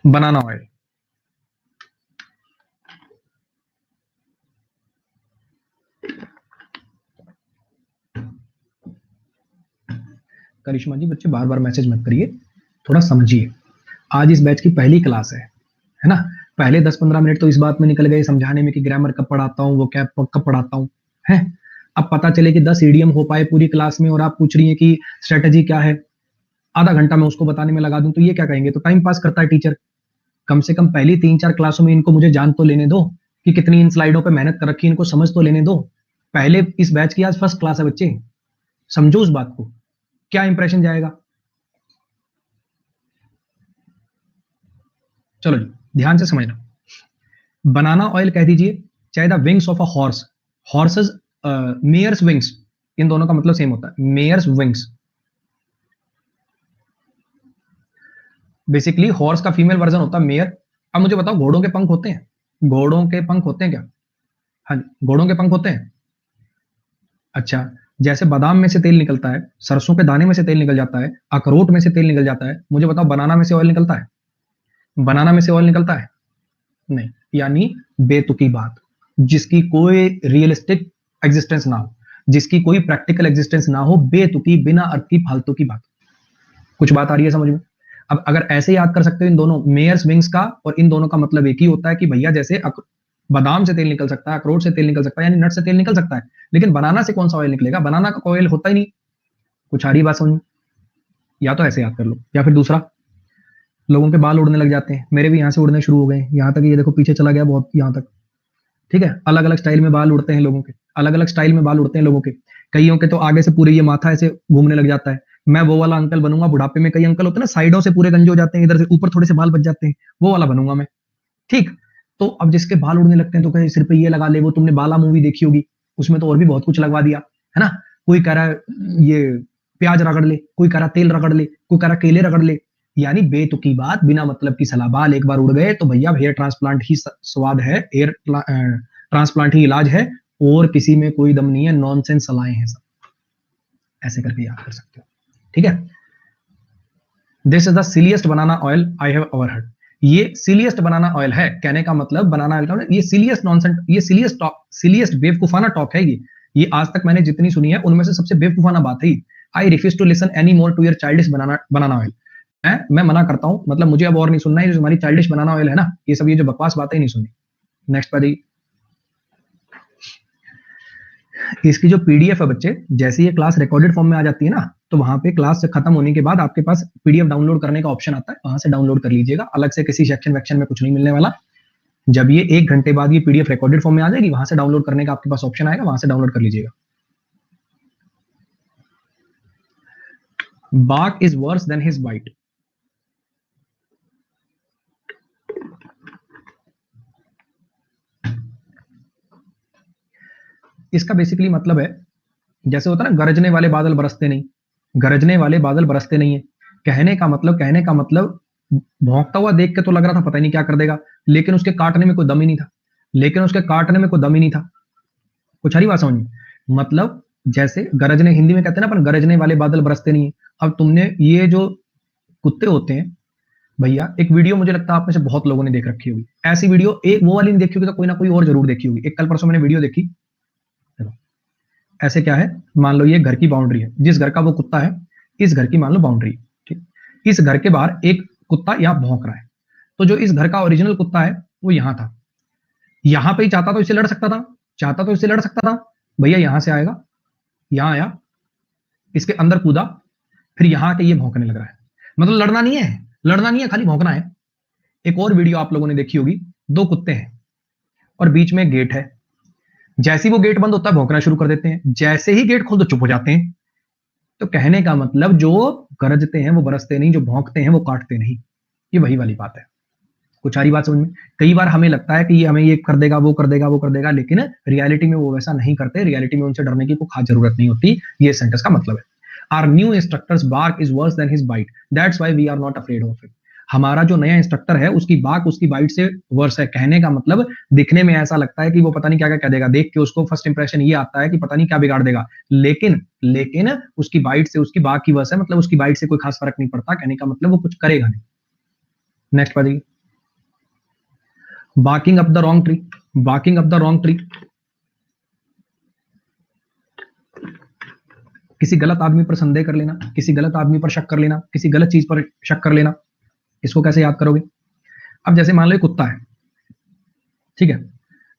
बनाना ऑयल, करिश्मा जी बच्चे बार बार मैसेज मत करिए, थोड़ा समझिए। आज इस बैच की पहली क्लास है ना। पहले 10-15 मिनट तो इस बात में निकल गए समझाने में कि ग्रामर कब पढ़ाता हूँ, वो क्या कब पढ़ाता हूँ, है। अब पता चले कि 10 ईडीएम हो पाए पूरी क्लास में और आप पूछ रही है कि स्ट्रेटेजी क्या है, आधा घंटा मैं उसको बताने में लगा दूं तो ये क्या कहेंगे, तो टाइम पास करता है टीचर। कम से कम पहली 3-4 क्लासों में इनको मुझे जान तो लेने दो कि कितनी इन स्लाइडों पे मेहनत कर रखी है, इनको समझ तो लेने दो। पहले इस बैच की आज फर्स्ट क्लास है बच्चे, समझो उस बात को, क्या इंप्रेशन जाएगा। चलो जी ध्यान से समझना, बनाना ऑयल कह दीजिए चाहे the wings of a horse, horses, mares wings, इन दोनों का मतलब सेम होता है, मेयर्स विंग्स। बेसिकली हॉर्स का फीमेल वर्जन होता है मेयर। अब मुझे बताओ घोड़ों के पंख होते हैं, घोड़ों के पंख होते हैं क्या? हाँ जी घोड़ों के पंख होते हैं। अच्छा, जैसे बादाम में से तेल निकलता है, सरसों के दाने में से तेल निकल जाता है, अखरोट में से तेल निकल जाता है, मुझे बताओ बनाना में से ऑयल निकलता है? बनाना में से ऑयल निकलता है? नहीं, यानी बेतुकी बात, जिसकी कोई रियलिस्टिक एग्जिस्टेंस ना हो, जिसकी कोई प्रैक्टिकल एग्जिस्टेंस ना हो, बेतुकी बिना अर्थ की फालतू की बात। कुछ बात आ रही है समझ में? अब अगर ऐसे याद कर सकते हो इन दोनों मेयर्स विंग्स का और इन दोनों का मतलब एक ही होता है कि भैया जैसे बादाम से तेल निकल सकता है, अखरोट से तेल निकल सकता है, यानी नट से तेल निकल सकता है, लेकिन बनाना से कौन सा ऑयल निकलेगा, बनाना का ऑयल होता ही नहीं। कुछ आ रही बात समझ में? या तो ऐसे याद कर लो, या फिर दूसरा, लोगों के बाल उड़ने लग जाते हैं, मेरे भी यहाँ से उड़ने शुरू हो गए, यहाँ तक ये देखो पीछे चला गया बहुत यहाँ तक, ठीक है। अलग अलग स्टाइल में बाल उड़ते हैं लोगों के, अलग अलग स्टाइल में बाल उड़ते हैं लोगों के, कईयों के तो आगे से पूरे ये माथा ऐसे घूमने लग जाता है। मैं वो वाला अंकल बनूंगा, बुढ़ापे में कई अंकल होते हैं ना साइडों से पूरे गंजे हो जाते हैं, इधर से ऊपर थोड़े से बाल बच जाते हैं, वो वाला बनूंगा मैं, ठीक। तो अब जिसके बाल उड़ने लगते हैं तो कहे सिर पे ये लगा ले, वो तुमने बाला मूवी देखी होगी, उसमें तो और भी बहुत कुछ लगवा दिया है ना। कोई कह रहा है ये प्याज रगड़ ले, कोई कह रहा तेल रगड़ ले, कोई कह रहा केले रगड़ ले, यानी बेतुकी बात, बिना मतलब की सलाह। बाल एक बार उड़ गए तो भैया हेयर ट्रांसप्लांट ही स्वाद है, हेयर ट्रांसप्लांट ही इलाज है, और किसी में कोई दम नहीं है, नॉनसेंस सलाहें हैं सब, ऐसे करके याद कर सकते हो, ठीक है। This is the silliest banana oil I have ever heard, ये सिलिएस्ट बनाना ऑयल है, कहने का मतलब बनाना ऑयल का ये सिलिएस्ट नॉनसेंस, ये सिलिएस्ट बेवकूफाना टॉक है ये आज तक मैंने जितनी सुनी है उनमें से सबसे बेवकूफाना बात है। I refuse to listen any more to your childish banana oil, मैं मना करता हूं, मतलब मुझे अब और नहीं सुनना है जो हमारी चाइल्डिश बनाना ऑयल है ना, ये सब ये जो बकवास बातें नहीं सुननी। नेक्स्ट पर इसकी जो पीडीएफ है बच्चे, जैसे ये क्लास रिकॉर्डेड फॉर्म में आ जाती है ना, तो वहां पे क्लास खत्म होने के बाद आपके पास पीडीएफ डाउनलोड करने का ऑप्शन आता है, वहां से डाउनलोड कर लीजिएगा, अलग से किसी सेक्शन वेक्शन में कुछ नहीं मिलने वाला। जब ये 1 घंटे बाद ये पीडीएफ रिकॉर्डेड फॉर्म में आ जाएगी, वहां से डाउनलोड करने का आपके पास ऑप्शन आएगा, वहां से डाउनलोड कर लीजिएगा। Bark is worse than his bite, इसका बेसिकली मतलब है, जैसे होता है ना गरजने वाले बादल बरसते नहीं, गरजने वाले बादल बरसते नहीं है, कहने का मतलब भौंकता हुआ देख के तो लग रहा था पता नहीं क्या कर देगा, लेकिन उसके काटने में कोई दम ही नहीं था, लेकिन उसके काटने में कोई दम ही नहीं था। कुछ हरी बात समझ में? मतलब जैसे गरजने, हिंदी में कहते हैं ना अपन गरजने वाले बादल बरसते नहीं है। अब तुमने ये जो कुत्ते होते हैं भैया एक वीडियो मुझे लगता है आप में से बहुत लोगों ने देख रखी होगी, ऐसी वीडियो एक वो वाली नहीं देखी होगी तो कोई ना कोई और जरूर देखी होगी। एक कल परसों मैंने वीडियो देखी, देखो ऐसे क्या है, मान लो ये घर की बाउंड्री है, जिस घर का वो कुत्ता है इस घर की मान लो बाउंड्री, ठीक, इस घर के बाहर एक कुत्ता यहां भौंक रहा है, तो जो इस घर का ओरिजिनल कुत्ता है वो यहां था, यहां पे ही चाहता तो इससे लड़ सकता था, चाहता तो इससे लड़ सकता था, भैया यहां से आएगा, यहां आया, इसके अंदर कूदा, फिर यहां आके ये भौंकने लग रहा है, मतलब लड़ना नहीं है, लड़ना नहीं है, खाली भौंकना है। एक और वीडियो आप लोगों ने देखी होगी, दो कुत्ते हैं और बीच में गेट है, जैसे ही वो गेट बंद होता है भौंकना शुरू कर देते हैं, जैसे ही गेट खोल दो चुप हो जाते हैं। तो कहने का मतलब जो गरजते हैं वो बरसते नहीं, जो भौंकते हैं वो काटते नहीं, ये वही वाली बात है। कुछ सारी बात समझ में, कई बार हमें लगता है कि ये हमें ये कर देगा वो कर देगा वो कर देगा, लेकिन रियलिटी में वो वैसा नहीं करते, रियलिटी में उनसे डरने की कोई खास जरूरत नहीं होती, ये सेंटेंस का मतलब है। Our new instructor's bark is worse than his bite. That's why we are not afraid of it. हमारा जो नया इंस्ट्रक्टर है उसकी बाक उसकी बाइट से वर्स है, कहने का मतलब दिखने में ऐसा लगता है कि वो पता नहीं क्या क्या कह देगा, देख के उसको फर्स्ट इंप्रेशन ये आता है कि पता नहीं क्या बिगाड़ देगा, लेकिन लेकिन उसकी बाइट से उसकी बाक की वर्स है, मतलब उसकी बाइट से कोई खास फर्क नहीं पड़ता, कहने का मतलब वो कुछ करेगा नहीं। नेक्स्ट पढ़िए, barking up the wrong tree, barking up the wrong tree, किसी गलत आदमी पर संदेह कर लेना, किसी गलत आदमी पर शक कर लेना, किसी गलत चीज पर शक कर लेना। इसको कैसे याद करोगे? अब जैसे मान लो ये कुत्ता है, ठीक है,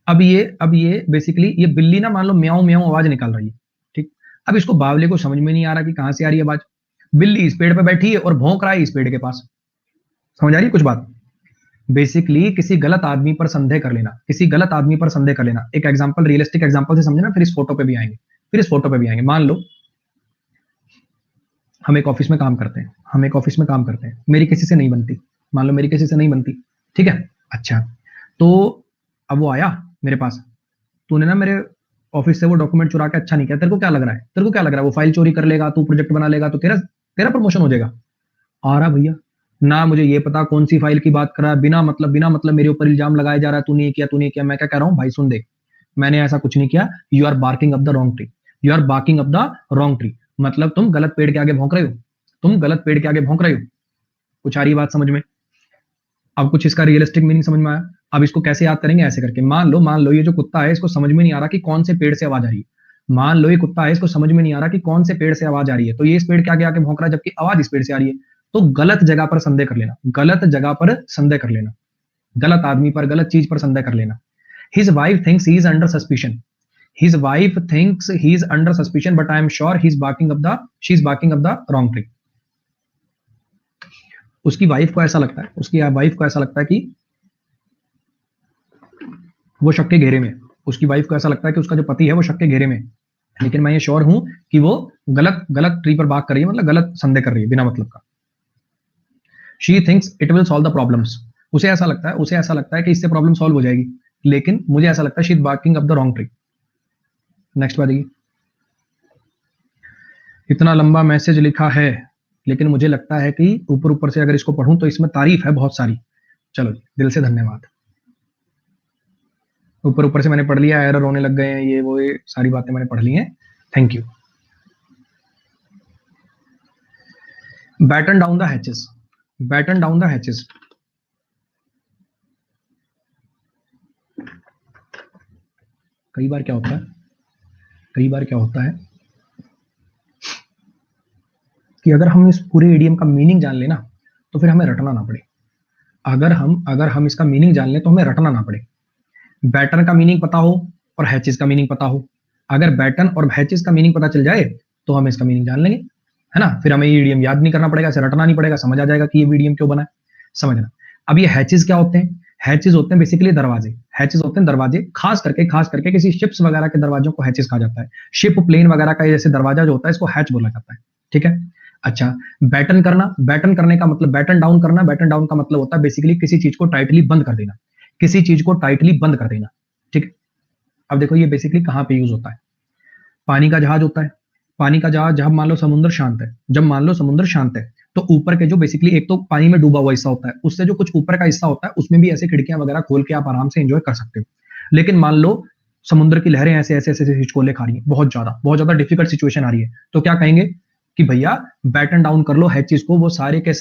अब ये बेसिकली ये बिल्ली ना मान लो म्याऊं म्याऊं आवाज निकाल रही है, ठीक, अब इसको बावले को समझ में नहीं आ रहा कि कहां से आ रही है आवाज, बिल्ली इस पेड़ पे बैठी है और भौंक रहा है इस पेड़ के पास, समझ आ रही है कुछ बात? बेसिकली किसी गलत आदमी पर संदेह कर लेना, किसी गलत आदमी पर संदेह कर लेना। एक एग्जांपल, रियलिस्टिक एग्जांपल से समझना, फिर इस फोटो पे भी आएंगे, फिर इस फोटो पे भी आएंगे। मान लो हम एक ऑफिस में काम करते हैं, हम एक ऑफिस में काम करते हैं, मेरी किसी से नहीं बनती, मान लो मेरी किसी से नहीं बनती, ठीक है, अच्छा, तो अब वो आया मेरे पास, तूने ना मेरे ऑफिस से वो डॉक्यूमेंट चुरा के अच्छा नहीं किया, तेरे को क्या लग रहा है, तेरे को क्या लग रहा है वो फाइल चोरी कर लेगा, तू प्रोजेक्ट बना लेगा तो तेरा तेरा प्रमोशन हो जाएगा। आ रहा भैया, ना मुझे ये पता कौन सी फाइल की बात कर रहा है, बिना मतलब मेरे ऊपर इल्जाम लगाया जा रहा है, तूने ये किया तूने ये किया। मैं क्या कह रहा हूं भाई, सुन देख, मैंने ऐसा कुछ नहीं किया, you are barking up the wrong tree, you are barking up the wrong tree, मतलब तुम गलत पेड़ के आगे भौंक रहे हो, तुम गलत पेड़ के आगे भौंक रहे हो। कुछ आ रही बात समझ में? अब कुछ इसका रियलिस्टिक मीनिंग समझ में आया। अब इसको कैसे याद करेंगे, ऐसे करके, मान लो ये जो कुत्ता है इसको समझ में नहीं आ रहा कि कौन से पेड़ से आवाज आ रही है, मान लो ये कुत्ता है इसको समझ में नहीं आ रहा कि कौन से पेड़ से आवाज आ रही है, तो ये इस पेड़ के आगे आके भौंक रहा है जबकि आवाज इस पेड़ से आ रही है, तो गलत जगह पर संदेह कर लेना, गलत जगह पर संदेह कर लेना, गलत आदमी पर गलत चीज पर संदेह कर लेना। His wife thinks he is under suspicion. His wife thinks he is under suspicion, but I am sure she's barking up the wrong tree. उसकी वाइफ को ऐसा लगता है, उसकी वाइफ को ऐसा लगता है कि वो शक के घेरे में, उसकी वाइफ को ऐसा लगता है कि उसका जो पति है वो शक के घेरे में, लेकिन मैं ये श्योर हूं कि वो गलत गलत ट्री पर बात कर रही है, मतलब गलत संदेह कर रही है बिना मतलब का। She thinks it will solve the problems. उसे ऐसा लगता है कि इससे प्रॉब्लम सॉल्व हो जाएगी, लेकिन मुझे ऐसा लगता है she is barking up the wrong tree. Next बात देखिए, इतना लंबा मैसेज लिखा है, लेकिन मुझे लगता है कि ऊपर ऊपर से अगर इसको पढ़ूं तो इसमें तारीफ है बहुत सारी। चलो जी, दिल से धन्यवाद। ऊपर ऊपर से मैंने पढ़ लिया, एरर होने लग गए हैं, ये वो ये सारी बातें मैंने पढ़ ली हैं, thank you. Batten down the hatches, batten down the hatches, कई बार क्या होता है कि अगर हम इस पूरे इडियम का मीनिंग जान लेना तो फिर हमें रटना ना पड़े, अगर हम इसका मीनिंग जान लें तो हमें रटना ना पड़े। बैटन का मीनिंग पता हो और हैचेस का मीनिंग पता हो, अगर बैटन और हैचेस का मीनिंग पता चल जाए तो हम इसका मीनिंग जान लेंगे, है ना, फिर हमें ये इडियम याद नहीं करना पड़ेगा, इसे रटना नहीं पड़ेगा, समझ आ जाएगा कि ये इडियम क्यों बना है, समझना। अब ये हैचेस क्या होते हैं? हैचेस होते हैं बेसिकली दरवाजे, हैचेस होते हैं दरवाजे, खास करके किसी शिप्स वगैरह के दरवाजों को हैचेस कहा जाता है, शिप प्लेन वगैरह का जैसे दरवाजा जो होता है इसको हैच बोला जाता है, ठीक है। अच्छा, बैटन करने का मतलब बैटन डाउन करना, बैटन डाउन का मतलब होता है बेसिकली किसी चीज को टाइटली बंद कर देना, किसी चीज को टाइटली बंद कर देना, ठीक है। अब देखो ये बेसिकली कहां पे यूज होता है, पानी का जहाज होता है, पानी का जहाज जब मान लो समुद्र शांत है, तो ऊपर के जो बेसिकली एक तो पानी में डूबा हुआ हिस्सा होता है, उससे जो कुछ ऊपर का हिस्सा होता है उसमें भी ऐसे खिड़कियां वगैरह खोल के आप आराम से एंजॉय कर सकते हो। लेकिन मान लो समुद्र की लहरें ऐसे हिचकोले खा रही हैं, बहुत ज्यादा डिफिकल्ट सिचुएशन आ रही है, तो क्या कहेंगे? कि भैया बैटन डाउन कर लो हैचेस को, वो सारे के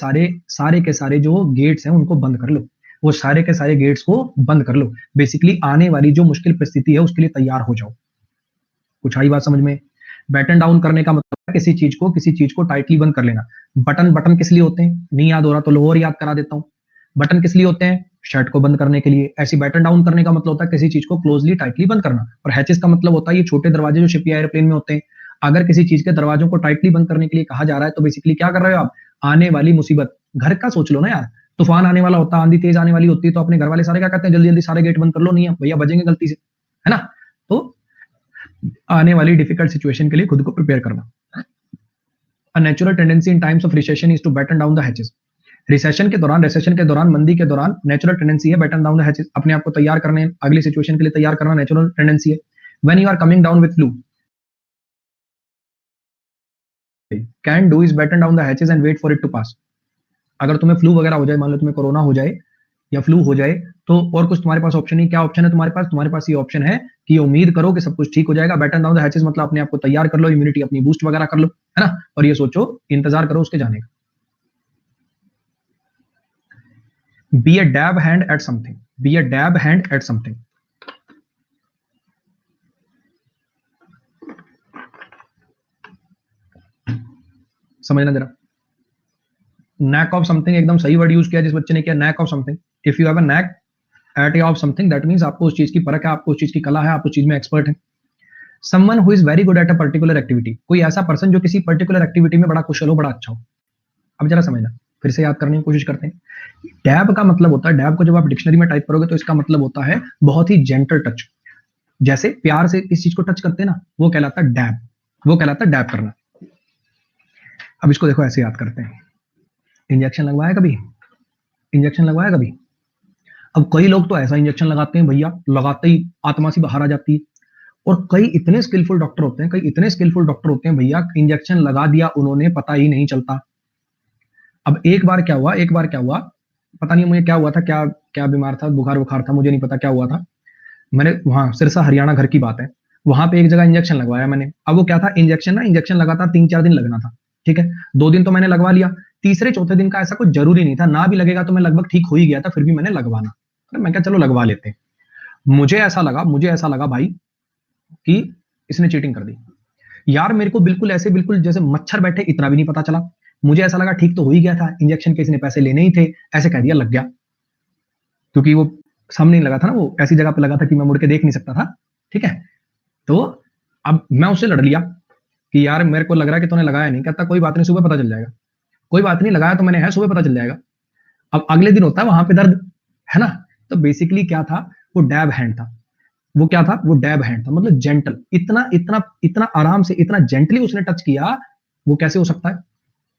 सारे जो गेट्स हैं उनको बंद कर लो, वो सारे के सारे गेट्स को बंद कर लो। बेसिकली आने वाली जो मुश्किल परिस्थिति है उसके लिए तैयार हो जाओ। कुछ आई बात समझ में? बैटन डाउन करने का मतलब है किसी चीज को टाइटली बंद कर लेना। बटन किस लिए होते हैं? नहीं याद हो रहा तो लोअर याद करा देता हूं। बटन किस लिए होते हैं? शर्ट को बंद करने के लिए। ऐसी बैटन डाउन करने का मतलब होता है किसी चीज को क्लोजली टाइटली बंद करना। और हैचेस का मतलब होता है ये छोटे दरवाजे जो शिप या एयरप्लेन में होते हैं। अगर किसी चीज के दरवाजों को टाइटली बंद करने के लिए कहा जा रहा है तो बेसिकली क्या कर रहे हो आप? आने वाली मुसीबत, घर का सोच लो ना यार, तूफान आने वाला होता है, आंधी तेज आने वाली होती है, तो अपने घर वाले सारे क्या कहते हैं? जल्दी जल्दी सारे गेट बंद कर लो, नहीं भैया बजेंगे गलती से, है ना? तो आने वाली डिफिकल्ट सिचुएशन के लिए खुद को प्रिपेयर करना। A natural tendency in times of recession is to batten down the hatches. Recession के दौरान, मंदी के दौरान नेचुरल टेंडेंसी है बैटन डाउन द हैचेस, अपने आप को तैयार करने, अगली सिचुएशन के लिए तैयार करना नेचुरल टेंडेंसी है। When you are coming down with flu, can do is batten down the hatches and wait for it to pass. अगर तुम्हें फ्लू वगैरह हो जाए, मान लो तुम्हें कोरोना हो जाए या फ्लू हो जाए, तो और कुछ तुम्हारे पास ऑप्शन नहीं। क्या ऑप्शन है तुम्हारे पास ये ऑप्शन है कि उम्मीद करो कि सब कुछ ठीक हो जाएगा। बैटन डाउन द हैचेस मतलब अपने आप को तैयार कर लो, इम्यूनिटी अपनी बूस्ट वगैरह कर लो, है ना? और ये सोचो, इंतजार करो उसके जाने का। Be a dab hand at something. Be a dab hand at something. समझना जरा। Knack of something एकदम सही वर्ड यूज किया जिस बच्चे ने किया, knack of something. If you have a knack at of something, that means आपको उस चीज की परख है, आपको उस चीज की कला है, आप उस चीज में एक्सपर्ट है। Someone who is very good at a particular activity. कोई ऐसा पर्सन जो किसी पर्टिकुलर एक्टिविटी में बड़ा कुशल हो, बड़ा अच्छा हो। अब जरा समझना, फिर से याद करने की कोशिश करते हैं। डैब का मतलब होता है, डैब को जब आप डिक्शनरी में टाइप करोगे तो इसका मतलब होता है बहुत ही जेंटल टच। जैसे प्यार से किसी चीज को टच करते हैं ना, वो कहलाता है डैब, वो कहलाता है डैब करना। अब इसको देखो ऐसे याद करते हैं। इंजेक्शन लगवाया कभी? इंजेक्शन लगवाया कभी? अब कई लोग तो ऐसा इंजेक्शन लगाते हैं भैया, लगाते ही आत्मा सी बाहर आ जाती है। और कई इतने स्किलफुल डॉक्टर होते हैं भैया, इंजेक्शन लगा दिया उन्होंने, पता ही नहीं चलता। अब एक बार क्या हुआ, पता नहीं मुझे क्या हुआ था, क्या बीमार था, बुखार था, मुझे नहीं पता क्या हुआ था। मैंने वहां सिरसा हरियाणा घर की बात है, वहां पे एक जगह इंजेक्शन लगवाया मैंने। अब वो क्या था, इंजेक्शन लगातार 3-4 दिन लगना था, ठीक है। 2 दिन तो मैंने लगवा लिया, तीसरे चौथे दिन का ऐसा कुछ जरूरी नहीं था, ना भी लगेगा तो मैं लगभग ठीक हो ही गया था, फिर भी मैंने लगवाना, मैं क्या चलो लगवा लेते हैं। मुझे ऐसा लगा भाई कि इसने चीटिंग कर दी यार। मेरे को बिल्कुल जैसे मच्छर बैठे, इतना भी नहीं पता चला। मुझे ऐसा लगा ठीक तो हो ही गया था, इंजेक्शन के इसने पैसे लेने ही थे, ऐसे कह दिया लग गया, क्योंकि वो सामने नहीं लगा था ना, वो ऐसी जगह पे लगा था कि मैं मुड़ के देख नहीं सकता था, ठीक है। तो अब मैं उससे लड़ लिया कि यार मेरे को लग रहा है कि तूने लगाया नहीं। कहता कोई बात नहीं, सुबह पता चल जाएगा। कोई बात नहीं, लगाया तो मैंने है, सुबह पता चल जाएगा। अब अगले दिन होता है वहां पे दर्द, है ना। तो बेसिकली क्या था, वो डैब हैंड था। वो क्या था, वो डैब हैंड था, मतलब जेंटल। इतना आराम से, इतना जेंटली उसने टच किया। वो कैसे हो सकता है,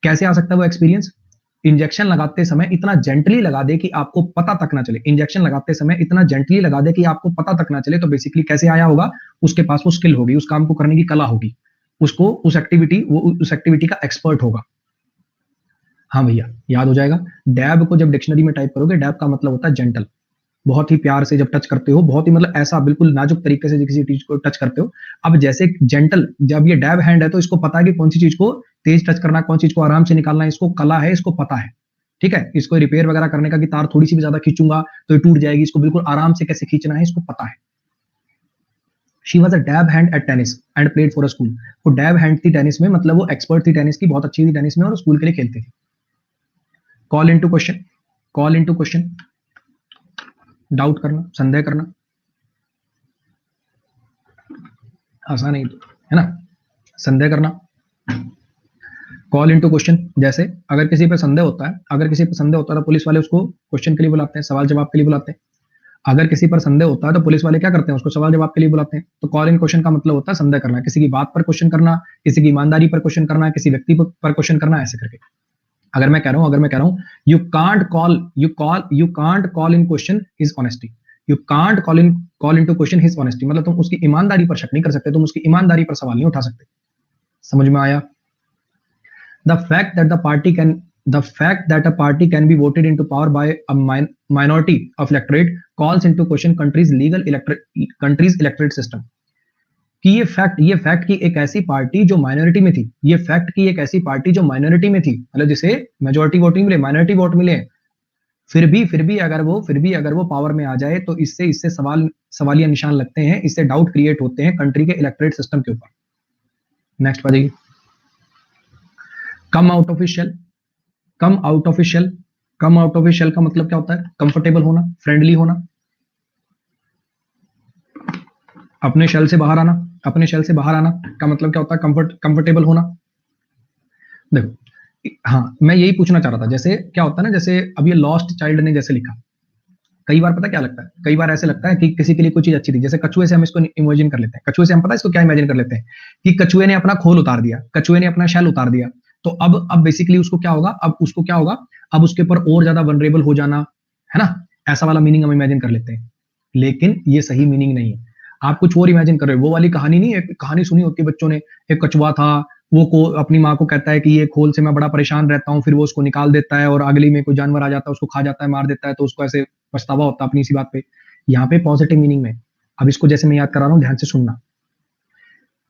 कैसे आ सकता है वो एक्सपीरियंस? इंजेक्शन लगाते समय इतना जेंटली लगा दे कि आपको पता तक ना चले। इंजेक्शन लगाते समय इतना जेंटली लगा दे कि आपको पता तक ना चले, तो बेसिकली कैसे आया होगा? उसके पास वो स्किल होगी, उस काम को करने की कला होगी, उसको उस एक्टिविटी का एक्सपर्ट होगा। हाँ भैया याद हो जाएगा। डैब को जब डिक्शनरी में टाइप करोगे, डैब का मतलब होता है जेंटल। बहुत ही प्यार से जब टच करते हो, बहुत ही मतलब ऐसा बिल्कुल नाजुक तरीके से किसी चीज को टच करते हो। अब जैसे जेंटल, जब ये डैब हैंड है तो इसको पता है कि कौन सी चीज को तेज टच करना, कौन सी चीज को आराम से निकालना है, इसको कला है, इसको पता है, ठीक है। इसको रिपेयर वगैरह करने का कि तार थोड़ी सी भी ज्यादा खींचूंगा तो ये टूट जाएगी, इसको बिल्कुल आराम से कैसे खींचना है इसको पता है। She was a dab hand eight tennis and played for a school. वो डैब हैंड थी टेनिस में, मतलब वो एक्सपर्ट थी टेनिस की, बहुत अच्छी थी टेनिस में और स्कूल के लिए खेलती थी। कॉल इनटू क्वेश्चन, डाउट करना, संदेह करना, आसान है तो, है ना। संदेह करना, कॉल इनटू क्वेश्चन। जैसे अगर किसी पे संदेह होता है तो पुलिस वाले उसको क्वेश्चन के लिए बुलाते हैं, सवाल जवाब के लिए बुलाते हैं। अगर किसी पर संदेह होता है तो पुलिस वाले क्या करते हैं, उसको सवाल जवाब के लिए बुलाते हैं। तो कॉल इन क्वेश्चन का मतलब होता है संदेह करना, किसी की बात पर क्वेश्चन करना, किसी की ईमानदारी पर क्वेश्चन करना, किसी व्यक्ति पर क्वेश्चन करना, ऐसे करके। अगर मैं कह रहा हूं you can't call in question his honesty, you can't call into question his honesty, मतलब तुम उसकी ईमानदारी पर शक नहीं कर सकते, तुम उसकी ईमानदारी पर सवाल नहीं उठा सकते। समझ में आया? The fact that a party can be voted into power by a minority of electorate calls into question country's electorate system. कि ये फैक्ट की एक ऐसी पार्टी जो माइनॉरिटी में थी, ये फैक्ट की एक ऐसी पार्टी जो माइनॉरिटी में थी, मतलब जिसे मेजॉरिटी वोटिंग मिले, माइनॉरिटी वोट मिले, फिर भी अगर वो पावर में आ जाए तो इससे इससे सवालिया निशान लगते हैं, इससे डाउट क्रिएट होते हैं कंट्री के इलेक्टोरेट सिस्टम के ऊपर। नेक्स्ट बताइए। Come out of shell, come out of shell, come out of shell का मतलब क्या होता है? कंफर्टेबल होना, फ्रेंडली होना, अपने शेल से बाहर आना। अपने शेल से बाहर आना का मतलब क्या होता है? कंफर्टेबल होना। देखो, हाँ, मैं यही पूछना चाह रहा था, जैसे क्या होता है ना, जैसे अब ये लॉस्ट चाइल्ड ने जैसे लिखा, कई बार पता क्या लगता है, कई बार ऐसे लगता है कि किसी के लिए कोई चीज अच्छी थी, जैसे कछुए से हम इसको इमेजिन कर लेते हैं, कछुए से हम पता है इसको क्या इमेजिन कर लेते हैं कि कछुए ने अपना खोल उतार दिया, कछुए ने अपना शेल उतार दिया, तो अब बेसिकली उसको क्या होगा, अब उसको क्या होगा, अब उसके ऊपर और ज्यादा वनरेबल हो जाना, है ना, ऐसा वाला मीनिंग हम इमेजिन कर लेते हैं, लेकिन ये सही मीनिंग नहीं है। आप कुछ और इमेजिन कर रहे हो, वो वाली कहानी नहीं, एक कहानी सुनी होती है बच्चों ने, एक कछुआ था, वो को अपनी माँ को कहता है कि ये खोल से मैं बड़ा परेशान रहता हूँ, फिर वो उसको निकाल देता है और अगली में कोई जानवर आ जाता है, उसको खा जाता है, मार देता है, तो उसको ऐसे पछतावा होता है अपनी इसी बात पे। यहाँ पे पॉजिटिव मीनिंग में, अब इसको जैसे मैं याद करा रहा हूँ, ध्यान से सुनना।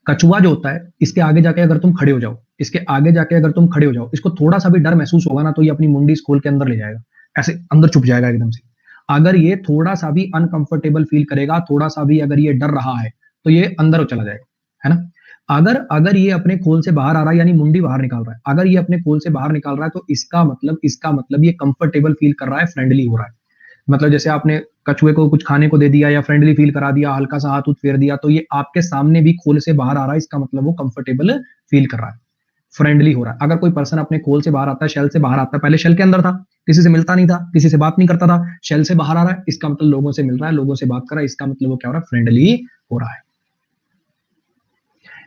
कछुआ जो होता है, इसके आगे जाके अगर तुम खड़े हो जाओ, इसके आगे जाके अगर तुम खड़े हो जाओ, इसको थोड़ा सा भी डर महसूस होगा ना, तो ये अपनी मुंडी इस खोल के अंदर ले जाएगा, ऐसे अंदर छुप जाएगा एकदम से। अगर ये थोड़ा सा भी अनकंफर्टेबल फील करेगा, थोड़ा सा भी अगर ये डर रहा है, तो ये अंदर चला जाएगा, है ना। अगर अगर ये अपने खोल से बाहर आ रहा है, यानी मुंडी बाहर निकाल रहा है, अगर ये अपने खोल से बाहर निकाल रहा है, तो इसका मतलब ये कंफर्टेबल फील कर रहा है, फ्रेंडली हो रहा है। मतलब जैसे आपने कछुए को कुछ खाने को दे दिया या फ्रेंडली फील करा दिया, हल्का सा हाथ फेर दिया, तो ये आपके सामने भी खोल से बाहर आ रहा है, इसका मतलब वो कंफर्टेबल फील कर रहा है, फ्रेंडली हो रहा है। अगर कोई पर्सन अपने खोल से बाहर आता है, शेल से बाहर आता है, पहले शेल के अंदर था, किसी से मिलता नहीं था, किसी से बात नहीं करता था, शेल से बाहर आ रहा है, इसका मतलब लोगों से मिल रहा है, लोगों से बात कर रहा है, इसका मतलब वो क्या हो रहा है? फ्रेंडली हो रहा है।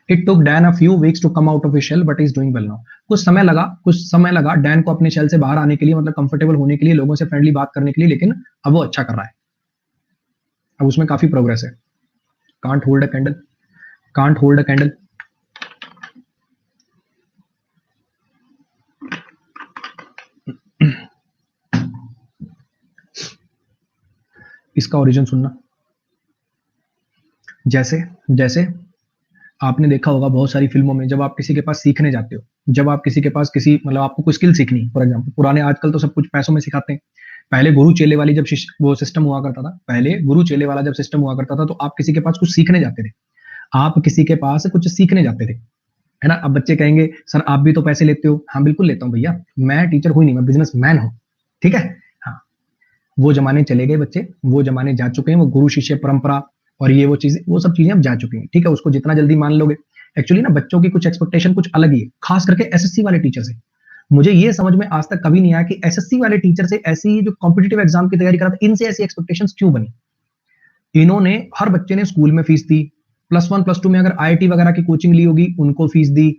It took Dan a few weeks to come out of his shell, but he's doing well now. कुछ समय लगा डैन को अपने शेल से बाहर आने के लिए, मतलब कंफर्टेबल होने के लिए, लोगों से फ्रेंडली बात करने के लिए, लेकिन अब वो अच्छा कर रहा है, अब उसमें काफी प्रोग्रेस है। Can't hold a candle, can't hold a candle. इसका ओरिजिन सुनना। जैसे जैसे आपने देखा होगा बहुत सारी फिल्मों में, जब आप किसी के पास सीखने जाते हो, जब आप किसी के पास किसी मतलब आपको कोई स्किल सीखनी, फॉर एग्जांपल, पुराने, आजकल तो सब कुछ पैसों में सिखाते हैं, पहले गुरु चेले वाली जब वो सिस्टम हुआ करता था, पहले गुरु चेले वाला जब सिस्टम हुआ करता था, तो आप किसी के पास कुछ सीखने जाते थे, आप किसी के पास कुछ सीखने जाते थे, है ना। अब बच्चे कहेंगे सर आप भी तो पैसे लेते हो, हाँ बिल्कुल लेता हूँ भैया, मैं टीचर हूँ नहीं, मैं बिजनेसमैन हूँ, ठीक है। हाँ, वो जमाने चले गए बच्चे, वो जमाने जा चुके हैं, वो गुरु शिष्य परंपरा और ये वो सब चीजें अब जा चुकी हैं, ठीक है, उसको जितना जल्दी मान लोगे। एक्चुअली ना बच्चों की कुछ एक्सपेक्टेशन कुछ अलग ही है, खास करके एसएससी वाले टीचर से। मुझे ये समझ में आज तक कभी नहीं आया कि एसएससी वाले टीचर से ऐसी जो कॉम्पिटिटिव एग्जाम की तैयारी कराते, इनसे ऐसी एक्सपेक्टेशंस क्यों बनी। इन्होंने, हर बच्चे ने स्कूल में फीस दी, +1 +2 में अगर आईआईटी वगैरह की कोचिंग ली होगी उनको फीस दी,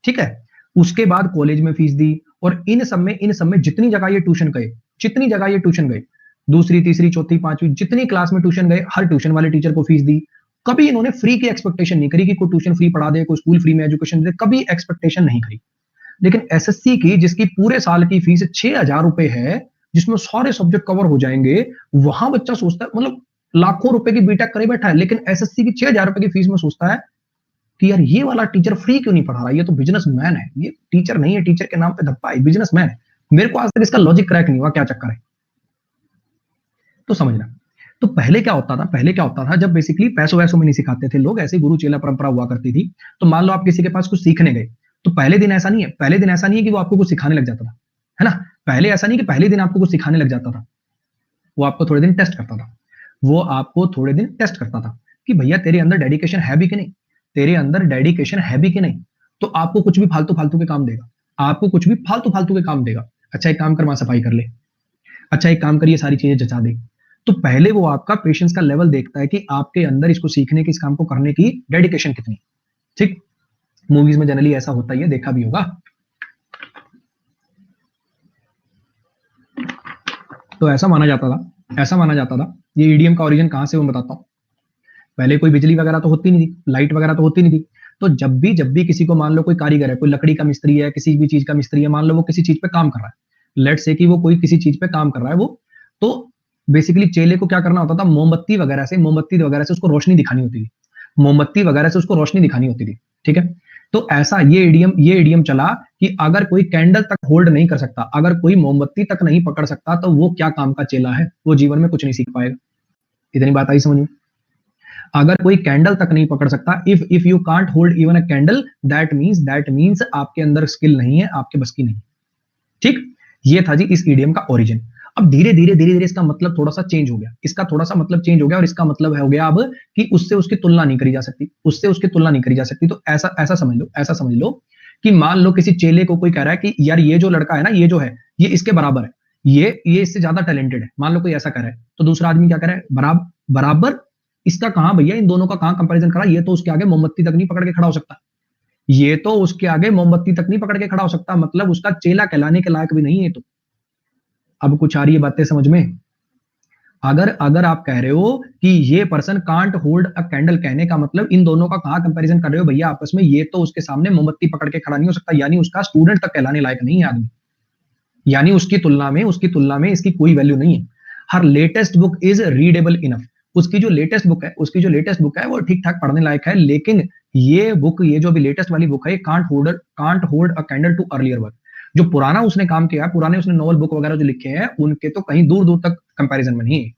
ठीक है, उसके बाद कॉलेज में फीस दी, और इन सब में जितनी जगह ये ट्यूशन गए, जितनी जगह ये ट्यूशन गए, दूसरी तीसरी चौथी पांचवी जितनी क्लास में ट्यूशन गए, हर ट्यूशन वाले टीचर को फीस दी। कभी इन्होंने फ्री की एक्सपेक्टेशन नहीं करी कि कोई ट्यूशन फ्री पढ़ा दे, कोई स्कूल फ्री में एजुकेशन दे, कभी एक्सपेक्टेशन नहीं करी। लेकिन एसएससी की, जिसकी पूरे साल की फीस 6,000 रुपए है, जिसमें सारे सब्जेक्ट कवर हो जाएंगे, वहां बच्चा सोचता है, मतलब लाखों रुपए की बीटेक करे बैठा है, लेकिन एसएससी की 6,000 रुपए की फीस में सोचता है कि यार ये वाला टीचर फ्री क्यों नहीं पढ़ा रहा, ये तो बिजनेसमैन है, ये टीचर नहीं है, टीचर के नाम पे धब्बा है, बिजनेसमैन है। मेरे को आज तक इसका लॉजिक क्रैक नहीं हुआ, क्या चक्कर है। तो समझना, तो पहले क्या होता था, जब बेसिकली पैसों वैसों में नहीं सिखाते थे लोग, ऐसे गुरु चेला परंपरा हुआ करती थी। तो मान लो आप किसी के पास कुछ सीखने गए, तो पहले दिन ऐसा नहीं है कि वो आपको कुछ सिखाने लग जाता था, है ना। पहले ऐसा नहीं कि पहले दिन आपको कुछ सिखाने लग जाता था, वो आपको थोड़े दिन टेस्ट करता था, वो आपको थोड़े दिन टेस्ट करता था कि भैया तेरे अंदर डेडिकेशन है भी कि नहीं, तेरे अंदर डेडिकेशन है भी कि नहीं। तो आपको कुछ भी फालतू फालतू के काम देगा, आपको कुछ भी फालतू फालतू के काम देगा। अच्छा एक काम कर, वहां सफाई कर ले, अच्छा एक काम करिए, सारी चीजें जचा दे। तो पहले वो आपका पेशेंस का लेवल देखता है कि आपके अंदर इसको सीखने की, इस काम को करने की डेडिकेशन कितनी, ठीक। मूवीज में जनरली ऐसा होता ही है, देखा भी होगा। तो ऐसा माना जाता था, ये ईडीएम का ओरिजिन कहां से मैं बताता हूं। पहले कोई बिजली वगैरह तो होती नहीं थी, लाइट वगैरह तो होती नहीं थी, तो जब भी किसी को, मान लो कोई कारीगर है, कोई लकड़ी का मिस्त्री है, किसी भी चीज का मिस्त्री है, मान लो वो किसी चीज पे काम कर रहा है, लेट्स से कि वो कोई किसी चीज पे काम कर रहा है, वो तो बेसिकली चेले को क्या करना होता था, मोमबत्ती वगैरह से उसको रोशनी दिखानी होती थी। मोमबत्ती वगैरह से उसको रोशनी दिखानी होती थी, ठीक है। तो ऐसा ये इडियम चला कि अगर कोई कैंडल तक होल्ड नहीं कर सकता, अगर कोई मोमबत्ती तक नहीं पकड़ सकता, तो वो क्या काम का चेला है, वो जीवन में कुछ नहीं सीख पाएगा। इतनी बात आई समझ में? अगर कोई कैंडल तक नहीं पकड़ सकता, if you can't hold even a candle, that means आपके अंदर स्किल नहीं है, आपके बस की नहीं। ठीक, ये था जी इस ईडियम का ओरिजिन। अब धीरे धीरे इसका मतलब थोड़ा सा चेंज हो गया, इसका थोड़ा सा मतलब चेंज हो गया, और इसका मतलब हो गया अब कि उससे उसकी तुलना नहीं करी जा सकती, उससे उसकी तुलना नहीं करी जा सकती। तो ऐसा समझ लो कि मान लो किसी चेले को कोई कह रहा है कि यार ये जो लड़का है ना, ये जो है ये इसके बराबर है, ये इससे ज्यादा टैलेंटेड है, मान लो कोई ऐसा कह रहा है, तो दूसरा आदमी क्या कह रहा है, बराबर इसका कहां भैया, इन दोनों का कहां कंपैरिजन करा, ये तो उसके आगे मोमबत्ती तक नहीं पकड़ के खड़ा हो सकता, ये तो उसके आगे मोमबत्ती तक नहीं पकड़ के खड़ा हो सकता, मतलब उसका चेला कहलाने के लायक भी नहीं है। तो अब कुछ आ रही है बातें समझ में? अगर आप कह रहे हो कि ये person can't hold a candle, कहने का मतलब इन दोनों का कहां कंपैरिजन कर रहे हो भैया आपस में, ये तो उसके सामने मोमबत्ती पकड़ के खड़ा नहीं हो सकता, यानी उसका स्टूडेंट तक कहलाने लायक नहीं है आदमी, यानी उसकी तुलना में इसकी कोई वैल्यू नहीं है। हर latest book is readable enough, उसकी जो लेटेस्ट बुक है वो ठीक ठाक पढ़ने लायक है, लेकिन ये जो भी लेटेस्ट वाली बुक है, can't hold a candle to earlier work. जो पुराना उसने काम किया, पुराने उसने नॉवल बुक वगैरह जो लिखे हैं, उनके तो कहीं दूर दूर तक कंपैरिजन में नहीं है।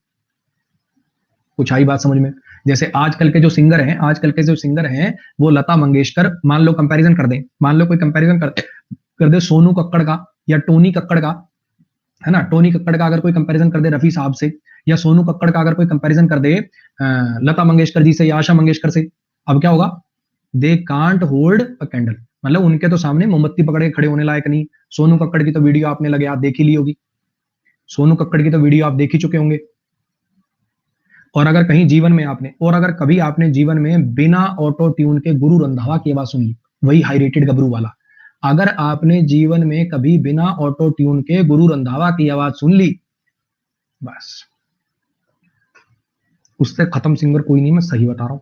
कुछ आई बात समझ में? जैसे आजकल के जो सिंगर हैं वो लता मंगेशकर, मान लो कंपैरिजन कर दें, मान लो कोई कंपैरिजन कर दे सोनू कक्कड़ का या टोनी कक्कड़ का, है ना, टोनी कक्कड़ का अगर कोई कंपैरिजन कर दे रफी साहब से, या सोनू कक्कड़ का अगर कोई कंपैरिजन कर दे लता मंगेशकर जी से या आशा मंगेशकर से, अब क्या होगा? They can't hold a candle, मतलब उनके तो सामने मोमबत्ती पकड़ के खड़े होने लायक नहीं। सोनू कक्कड़ की तो वीडियो आपने लगे आप देख ही ली होगी, सोनू कक्कड़ की तो वीडियो आप देख ही चुके होंगे। और अगर कभी आपने जीवन में बिना ऑटो ट्यून के गुरु रंधावा की आवाज सुनी, वही हाई रेटेड गबरू वाला, अगर आपने जीवन में कभी बिना ऑटो ट्यून के गुरु रंधावा की आवाज सुन ली, बस उससे खत्म सिंगर कोई नहीं, मैं सही बता रहा हूं।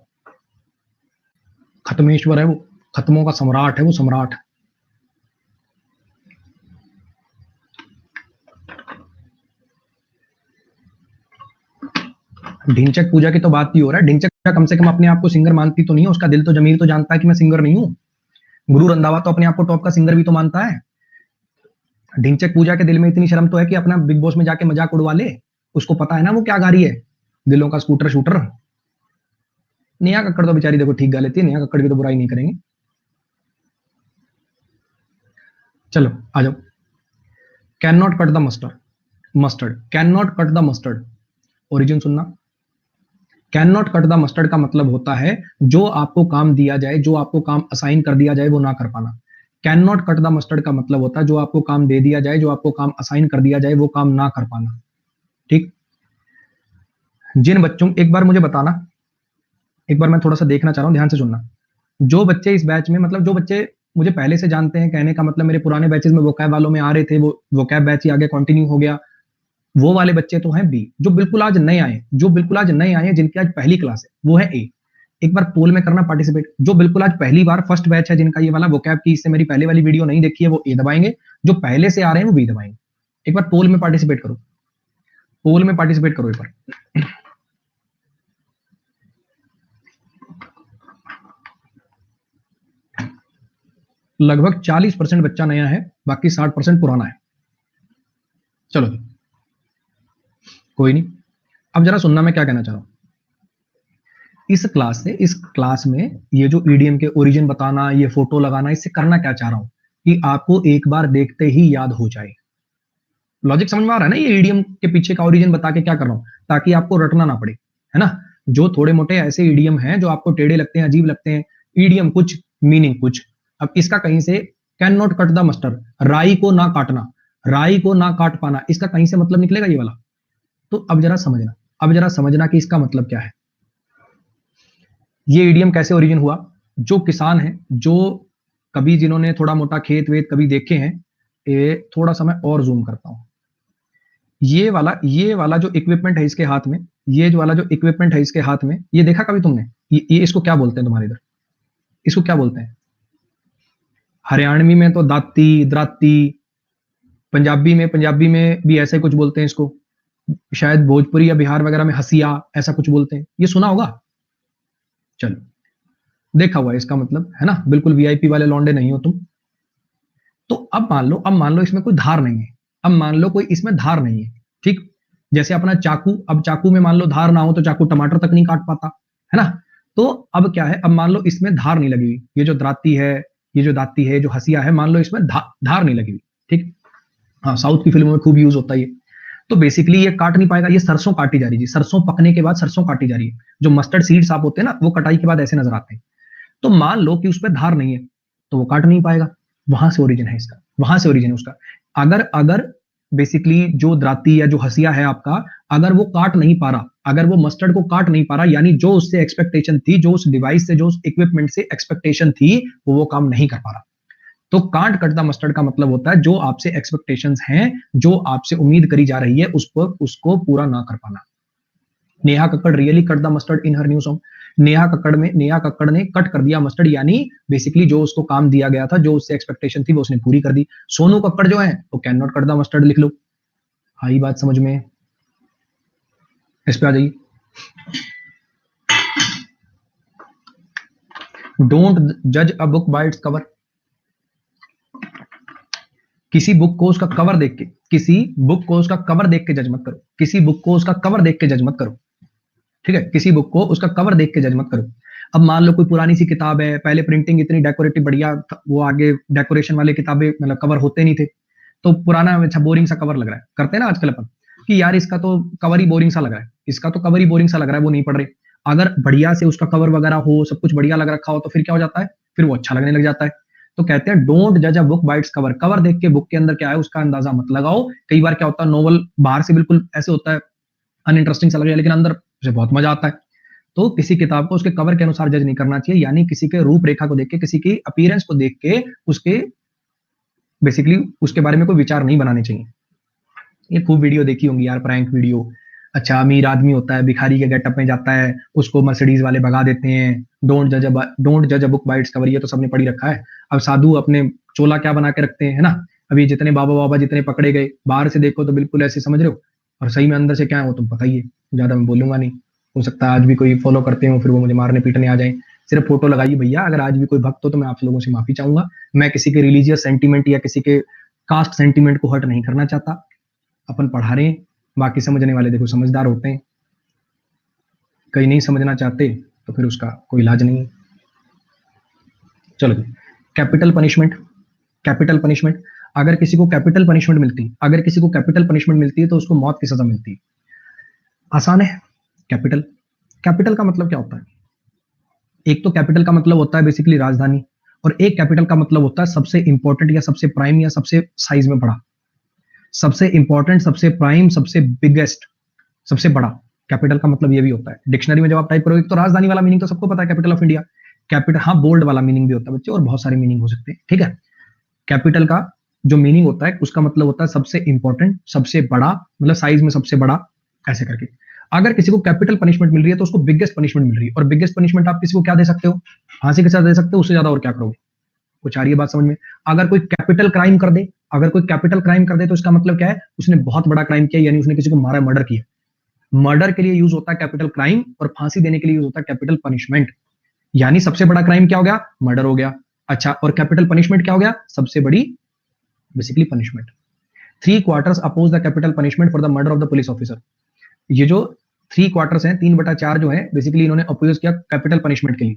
खत्मेश्वर है वो, खत्मों का सम्राट है वो, सम्राट। ढिंचक पूजा की तो बात ही हो रहा है, ढिंचक पूजा कम से कम अपने आप को सिंगर मानती तो नहीं है, उसका दिल तो जमीर तो जानता है कि मैं सिंगर नहीं हूं। गुरु रंधावा तो अपने आप को टॉप का सिंगर भी तो मानता है। ढिंचक पूजा के दिल में इतनी शर्म तो है कि अपना बिग बॉस में जाके मजाक उड़वा ले, उसको पता है ना वो क्या गा रही है, दिलों का स्कूटर शूटर। नेहा कक्कड़ तो बेचारी देखो ठीक गा लेती है, नेहा कक्कड़ की तो बुराई नहीं करेंगे। चलो आ जाओ। Cannot cut the mustard, cannot cut the mustard, origin सुनना। Cannot cut the mustard का मतलब होता है जो आपको काम दिया जाए, जो आपको काम असाइन कर दिया जाए वो ना कर पाना। Can not cut the mustard का मतलब होता है जो आपको काम दे दिया जाए, जो आपको काम असाइन कर दिया जाए वो काम ना कर पाना। ठीक, जिन बच्चों, एक बार मुझे बताना, एक बार मैं थोड़ा सा देखना चाह रहा हूं, ध्यान से सुनना। जो बच्चे इस बैच में, मतलब जो बच्चे मुझे पहले से जानते हैं, कहने का मतलब मेरे पुराने बैचेस में वोकैब वालों में आ रहे थे, वो वोकैब बैच ही आगे कंटिन्यू हो गया, वो वाले बच्चे तो हैं बी। जो बिल्कुल आज नए आए हैं, जिनकी आज पहली क्लास है, वो है ए। एक बार पोल में करना पार्टिसिपेट। जो बिल्कुल आज पहली बार फर्स्ट बैच है, जिनका ये वाला वोकैब की इससे मेरी पहले वाली वीडियो नहीं देखी है, वो ए दबाएंगे। जो पहले से आ रहे हैं वो बी दबाएंगे। एक बार पोल में पार्टिसिपेट करो, पोल में पार्टिसिपेट करो एक बार। लगभग 40% बच्चा नया है, बाकी 60% पुराना है। चलो कोई नहीं, अब जरा सुनना मैं क्या कहना चाह रहा हूं। इस क्लास में ये जो ईडीएम के ओरिजिन बताना, ये फोटो लगाना, इससे करना क्या चाह रहा हूं कि आपको एक बार देखते ही याद हो जाए। लॉजिक समझ में आ रहा है ना? ये ईडीएम के पीछे का ओरिजिन बता के क्या कर रहा हूं, ताकि आपको रटना ना पड़े, है ना। जो थोड़े मोटे ऐसे ईडीएम हैं जो आपको टेढ़े लगते हैं, अजीब लगते हैं, ईडीएम कुछ मीनिंग कुछ। अब इसका कहीं से can not cut the mustard, राई को ना काटना, राई को ना काट पाना, इसका कहीं से मतलब निकलेगा ये वाला। तो अब जरा समझना कि इसका मतलब क्या है। ये ईडीएम कैसे ओरिजिन हुआ? जो किसान है, जो कभी जिन्होंने थोड़ा मोटा खेत वेत कभी देखे हैं, ये थोड़ा सा मैं और जूम करता हूं। ये वाला जो इक्विपमेंट है इसके हाथ में, ये जो वाला जो इक्विपमेंट है इसके हाथ में, ये देखा कभी तुमने? ये इसको क्या बोलते हैं तुम्हारे इधर? इसको क्या बोलते हैं? हरियाणवी में तो दाती, द्राती, पंजाबी में भी ऐसे कुछ बोलते हैं इसको, शायद भोजपुरी या बिहार वगैरह में हसिया, ऐसा कुछ बोलते हैं, ये सुना होगा। चलो, देखा हुआ है इसका मतलब, है ना, बिल्कुल वीआईपी वाले लौंडे नहीं हो तुम। तो अब मान लो इसमें कोई धार नहीं है, अब मान लो कोई इसमें धार नहीं है, ठीक। जैसे अपना चाकू, अब चाकू में मान लो धार ना हो तो चाकू टमाटर तक नहीं काट पाता, है ना। तो अब क्या है, अब मान लो इसमें धार नहीं लगी हुई, ये जो दाती है, ये जो दाती है, जो हसिया है, मान लो इसमें धार नहीं लगी हुई, ठीक। हाँ, साउथ की फिल्मों में खूब यूज होता है ये। तो बेसिकली ये काट नहीं पाएगा, ये सरसों काटी जा रही है, सरसों पकने के बाद सरसों काटी जा रही है, जो मस्टर्ड सीड्स आप होते हैं ना, वो कटाई के बाद ऐसे नजर आते हैं। तो मान लो कि उस पर धार नहीं है, तो वो काट नहीं पाएगा, वहां से ओरिजिन है इसका, वहां से ओरिजिन है उसका। अगर अगर बेसिकली जो द्राती या जो हसिया है आपका, अगर वो काट नहीं पा रहा, अगर वो मस्टर्ड को काट नहीं पा रहा, यानी जो उससे एक्सपेक्टेशन थी, जो उस डिवाइस से, जो उस इक्विपमेंट से एक्सपेक्टेशन थी, वो काम नहीं कर पा रहा। तो कांट कट द मस्टर्ड का मतलब होता है जो आपसे एक्सपेक्टेशंस हैं, जो आपसे उम्मीद करी जा रही है, उस पर उसको पूरा ना कर पाना। Neha Kakkar really cut the mustard in her new song. Neha Kakkar ने कट कर दिया मस्टर्ड, यानी बेसिकली जो उसको काम दिया गया था, जो उससे एक्सपेक्टेशन थी, वो उसने पूरी कर दी। सोनू कक्कड़ जो है वो can not cut the mustard लिख लो। आई बात समझ में, इस पे आ जाइए। डोंट जज a book by its cover. किसी बुक को उसका कवर देख के, किसी बुक को उसका कवर देख के जज मत करो, किसी बुक को उसका कवर देख के जज मत करो, ठीक है। किसी बुक को उसका कवर देख के जज मत करो। अब मान लो कोई पुरानी सी किताब है, पहले प्रिंटिंग इतनी डेकोरेटिव बढ़िया, वो आगे डेकोरेशन वाले किताबें मतलब कवर होते नहीं थे, तो पुराना अच्छा बोरिंग सा कवर लग रहा है, करते हैं ना आजकल अपन कि यार इसका तो कवर ही बोरिंग सा लग रहा है, इसका तो कवर ही बोरिंग सा लग रहा है, वो नहीं पढ़ रहे। अगर बढ़िया से उसका कवर वगैरह हो, सब कुछ बढ़िया लग रखा हो, तो फिर क्या हो जाता है, फिर वो अच्छा लगने लग जाता है। तो कहते हैं डोंट जज a book by its cover. Cover देख के बुक के अंदर क्या है उसका अंदाजा मत लगाओ। कई बार क्या होता है, नोवेल बाहर से बिल्कुल ऐसे होता है, अनइंटरेस्टिंग सा लग रहा है, लेकिन अंदर से बहुत मजा आता है। तो किसी किताब को उसके कवर के अनुसार जज नहीं करना चाहिए, यानी किसी के रूपरेखा को देख के, किसी की अपीयरेंस को देख के उसके बेसिकली उसके बारे में कोई विचार नहीं बनाने चाहिए। ये खूब वीडियो देखी होंगी यार, प्रैंक वीडियो। अच्छा, अमीर आदमी होता है, भिखारी के गेटअप में जाता है, उसको मर्सिडीज वाले भगा देते हैं। डोंट जज a book by its cover, ये तो सबने पढ़ी रखा है। अब साधु अपने चोला क्या बना के रखते हैं, है ना। अभी जितने बाबा बाबा जितने पकड़े गए, बाहर से देखो तो बिल्कुल ऐसे समझ रहे हो, और सही में अंदर से क्या है वो तुम पता ही है। ज्यादा मैं बोलूंगा नहीं, हो सकता है आज भी कोई फॉलो करते हो, फिर वो मुझे मारने पीटने आ जाए। सिर्फ फोटो लगाइए भैया, अगर आज भी कोई भक्त हो तो मैं आप लोगों से माफी चाहूंगा। मैं किसी के रिलीजियस सेंटीमेंट या किसी के कास्ट सेंटीमेंट को हर्ट नहीं करना चाहता। अपन पढ़ा रहे हैं, बाकी समझने वाले देखो समझदार होते हैं, कई नहीं समझना चाहते तो फिर उसका कोई इलाज नहीं है। चलो जी, कैपिटल पनिशमेंट। कैपिटल पनिशमेंट, अगर किसी को कैपिटल पनिशमेंट मिलती, अगर किसी को कैपिटल पनिशमेंट मिलती है तो उसको मौत की सजा मिलती है। आसान है। कैपिटल, कैपिटल का मतलब क्या होता है, एक तो कैपिटल का मतलब होता है बेसिकली राजधानी, और एक कैपिटल का मतलब होता है सबसे इंपॉर्टेंट या सबसे प्राइम या सबसे साइज में बड़ा। सबसे इंपॉर्टेंट, सबसे प्राइम, सबसे बिगेस्ट, सबसे बड़ा। कैपिटल का मतलब ये भी होता है। डिक्शनरी में जब आप टाइप करोगे तो राजधानी वाला मीनिंग तो सबको पता है, कैपिटल ऑफ इंडिया। कैपिटल, हाँ, बोल्ड वाला मीनिंग भी होता है बच्चे, और बहुत सारे मीनिंग हो सकते हैं, ठीक है। कैपिटल का जो मीनिंग होता है उसका मतलब होता है सबसे इंपॉर्टेंट, सबसे बड़ा, मतलब साइज में सबसे बड़ा, ऐसे करके। अगर किसी को कैपिटल पनिशमेंट मिल रही है तो उसको बिगेस्ट पनिशमेंट मिल रही है, और बिगेस्ट पनिशमेंट आप किसी को क्या दे सकते हो, फांसी के साथ दे सकते हो, उससे ज्यादा और क्या करोगे। कुछ आ रही है बात समझ में। अगर कोई कैपिटल क्राइम कर दे, अगर कोई कैपिटल क्राइम कर दे तो इसका मतलब क्या है, उसने बहुत बड़ा क्राइम किया, यानी उसने किसी को मारा, मर्डर किया। मर्डर के लिए यूज होता है कैपिटल क्राइम, और फांसी देने के लिए यूज होता है कैपिटल पनिशमेंट। यानी सबसे बड़ा क्राइम क्या हो गया, मर्डर हो गया। अच्छा, और कैपिटल पनिशमेंट क्या हो गया, सबसे बड़ी basically punishment. 3/4 oppose the capital punishment for the murder of the police officer. ये जो 3/4 हैं, 3/4 जो है बेसिकली इन्होंने अपोज किया कैपिटल पनिशमेंट के लिए।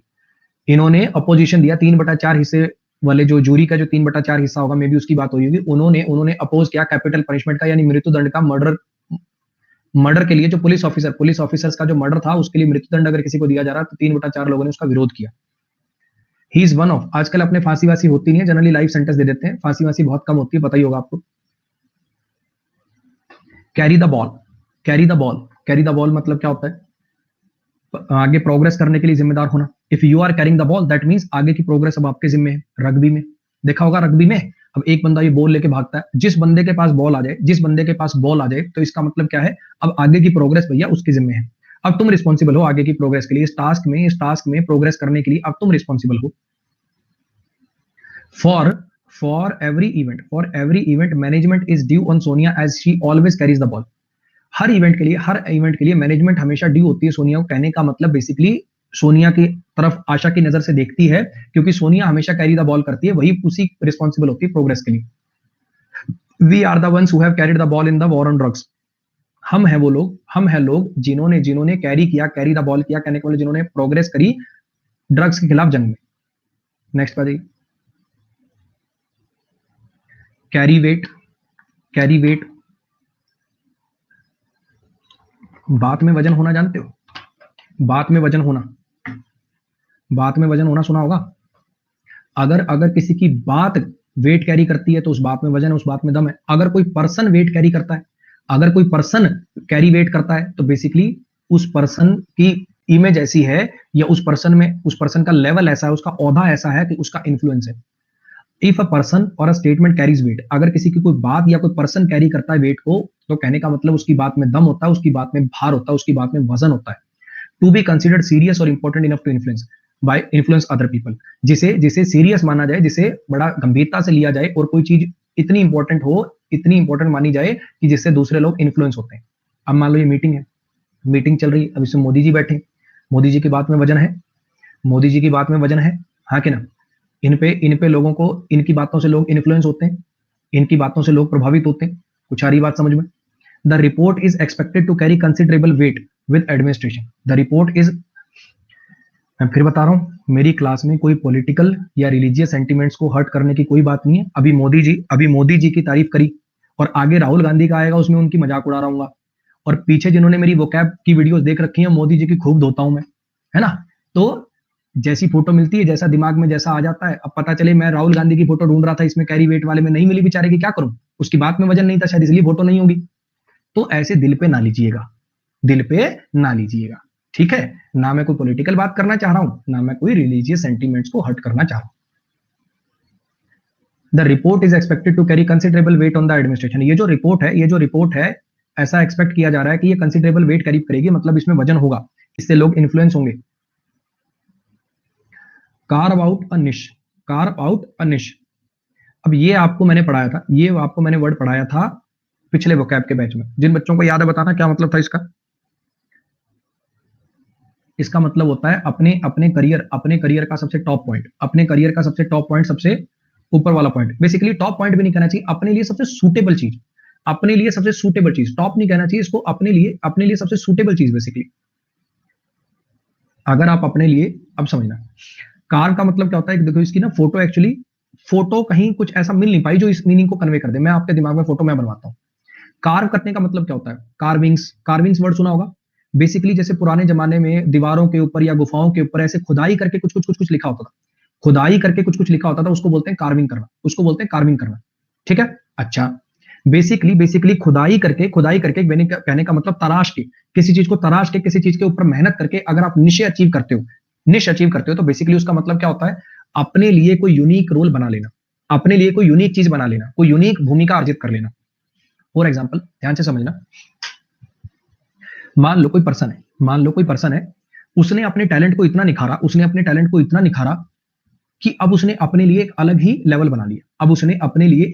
इन्होंने अपोजिशन दिया, 3/4 हिस्से वाले जो जूरी का जो 3/4 हिस्सा होगा, मे बी उसकी बात हुई होगी, उन्होंने अपोज किया कैपिटल पनिशमेंट का, यानी मृत्युदंड का। मर्डर के लिए जो पुलिस ऑफिसर्स का जो मर्डर था, उसके लिए मृत्युदंड अगर किसी को दिया जा रहा है तो 3/4 लोगों ने उसका विरोध किया। ही इज वन ऑफ, आजकल अपने फांसी वासी होती नहीं है, जनरली लाइफ सेंटेंस दे देते हैं, फांसी वासी बहुत कम होती है, पता ही होगा आपको। Carry the ball, carry the ball, carry the ball मतलब क्या होता है, आगे प्रोग्रेस करने के लिए जिम्मेदार होना। If you are carrying the ball that means आगे की प्रोग्रेस अब आपके जिम्मे है। रग्बी में देखा होगा, रग्बी में अब एक बंदा ये बॉल लेके भागता है, जिस बंदे के पास बॉल आ जाए, जिस बंदे के पास बॉल आ जाए, तो इसका मतलब क्या है, अब आगे की प्रोग्रेस भैया उसके जिम्मे है। अब तुम रिस्पॉन्सिबल हो आगे की प्रोग्रेस के लिए, इस टास्क में प्रोग्रेस करने के लिए अब तुम रिस्पॉन्सिबल हो। For every event management is due on Sonia as she always carries the ball. हर इवेंट के लिए मैनेजमेंट हमेशा ड्यू होती है सोनिया को। कहने का मतलब बेसिकली सोनिया के तरफ आशा की नजर से देखती है, क्योंकि सोनिया हमेशा कैरी द बॉल करती है, वही उसी रिस्पॉन्सिबल होती है प्रोग्रेस के लिए। We are the ones who have carried the ball in the war on drugs. हम हैं लोग जिन्होंने कैरी द बॉल किया, कहने के मतलब जिन्होंने प्रोग्रेस करी ड्रग्स के खिलाफ जंग में। नेक्स्ट पर जाइए। कैरी वेट बात में वजन होना जानते हो? बात में वजन होना सुना होगा। अगर किसी की बात वेट कैरी करती है तो उस बात में वजन है, उस बात में दम है। अगर कोई पर्सन वेट कैरी करता है, अगर कोई पर्सन कैरी वेट करता है तो बेसिकली उस पर्सन की इमेज ऐसी है, या उस पर्सन का लेवल ऐसा है, उसका ओहदा ऐसा है कि उसका इन्फ्लुएंस है। इफ अ पर्सन और अ स्टेटमेंट कैरीज वेट, अगर किसी की कोई बात या कोई पर्सन कैरी करता है वेट को, तो कहने का मतलब उसकी बात में दम होता है, उसकी बात में भार होता है, उसकी बात में वजन होता है। टू बी कंसिडर्ड सीरियस और important enough to influence other people, जिसे सीरियस माना जाए, जिसे बड़ा गंभीरता से लिया जाए, और कोई चीज इतनी इंपॉर्टेंट मानी जाए कि जिससे दूसरे लोग इन्फ्लुएंस होते हैं। अब मान लो ये मीटिंग चल रही है, अब इसमें मोदी जी बैठे, मोदी जी की बात में वजन है, हाँ कि ना? इन पे लोगों को, इनकी बातों से लोग इन्फ्लुएंस होते हैं, इनकी बातों से लोग प्रभावित होते हैं। कुछ आ रही बात समझ में? The report is expected to carry considerable weight with administration. The report is, मैं फिर बता रहा हूं, मेरी क्लास में कोई पॉलिटिकल या रिलीजियस सेंटिमेंट्स को हर्ट करने की कोई बात नहीं है। अभी मोदी जी की तारीफ करी, और आगे राहुल गांधी का आएगा, उसमें उनकी मजाक उड़ा रहा हूँ, और पीछे जिन्होंने मेरी वोकैब की वीडियोस देख रखी है, मोदी जी की खूब धोता हूं मैं, है ना? तो जैसी फोटो मिलती है, जैसा दिमाग में जैसा आ जाता है। अब पता चले मैं राहुल गांधी की फोटो ढूंढ रहा था, इसमें कैरी वेट वाले में नहीं मिली, बेचारे की क्या करूं? उसकी बात में वजन नहीं था शायद, इसलिए फोटो नहीं होगी। तो ऐसे दिल पे ना लीजिएगा, ठीक है? ना मैं कोई पॉलिटिकल बात करना चाह रहा हूं, ना मैं कोई रिलीजियस सेंटिमेंट्स को हर्ट करना चाह रहा हूं। The report is expected to carry considerable weight on the administration. ये जो रिपोर्ट है, ऐसा एक्सपेक्ट किया जा रहा है कि ये कंसिडरेबल वेट कैरी करेगी, मतलब इसमें वजन होगा, इससे लोग इन्फ्लुएंस होंगे। कार्व आउट अ निश। अब ये आपको मैंने वर्ड पढ़ाया था पिछले वोकैब के बैच में। जिन बच्चों को याद है बताना क्या मतलब था इसका। इसका मतलब होता है अपने करियर का सबसे टॉप पॉइंट, सबसे ऊपर वाला पॉइंट। बेसिकली टॉप पॉइंट भी नहीं कहना चाहिए, अपने लिए सबसे सूटेबल चीज, टॉप नहीं कहना चाहिए इसको, अपने लिए सबसे सूटेबल चीज बेसिकली। अगर आप अपने लिए, अब समझना, कार का मतलब क्या होता है, देखो इसकी ना फोटो कहीं कुछ ऐसा मिल नहीं पाई जो इस मीनिंग को कन्वे कर दे। मैं आपके दिमाग में फोटो मैं बनवाता हूं। कार्व करने का मतलब क्या होता है? कार्विंग्स वर्ड सुना होगा। बेसिकली जैसे पुराने जमाने में दीवारों के ऊपर या गुफाओं के ऊपर ऐसे खुदाई करके कुछ लिखा होता था, उसको बोलते हैं कार्विंग करना, ठीक है? अच्छा, बेसिकली खुदाई करके कहने का मतलब तराश के, किसी चीज के ऊपर मेहनत करके अगर आप निश अचीव करते हो, तो बेसिकली उसका मतलब क्या होता है? अपने लिए कोई यूनिक रोल बना लेना, अपने लिए कोई यूनिक चीज बना लेना, कोई यूनिक भूमिका अर्जित कर लेना। फॉर एग्जाम्पल, ध्यान से समझना, मान लो कोई पर्सन है, उसने अपने टैलेंट को इतना निखारा कि अब उसने अपने लिए एक अलग ही लेवल बना लिया, अब उसने अपने लिए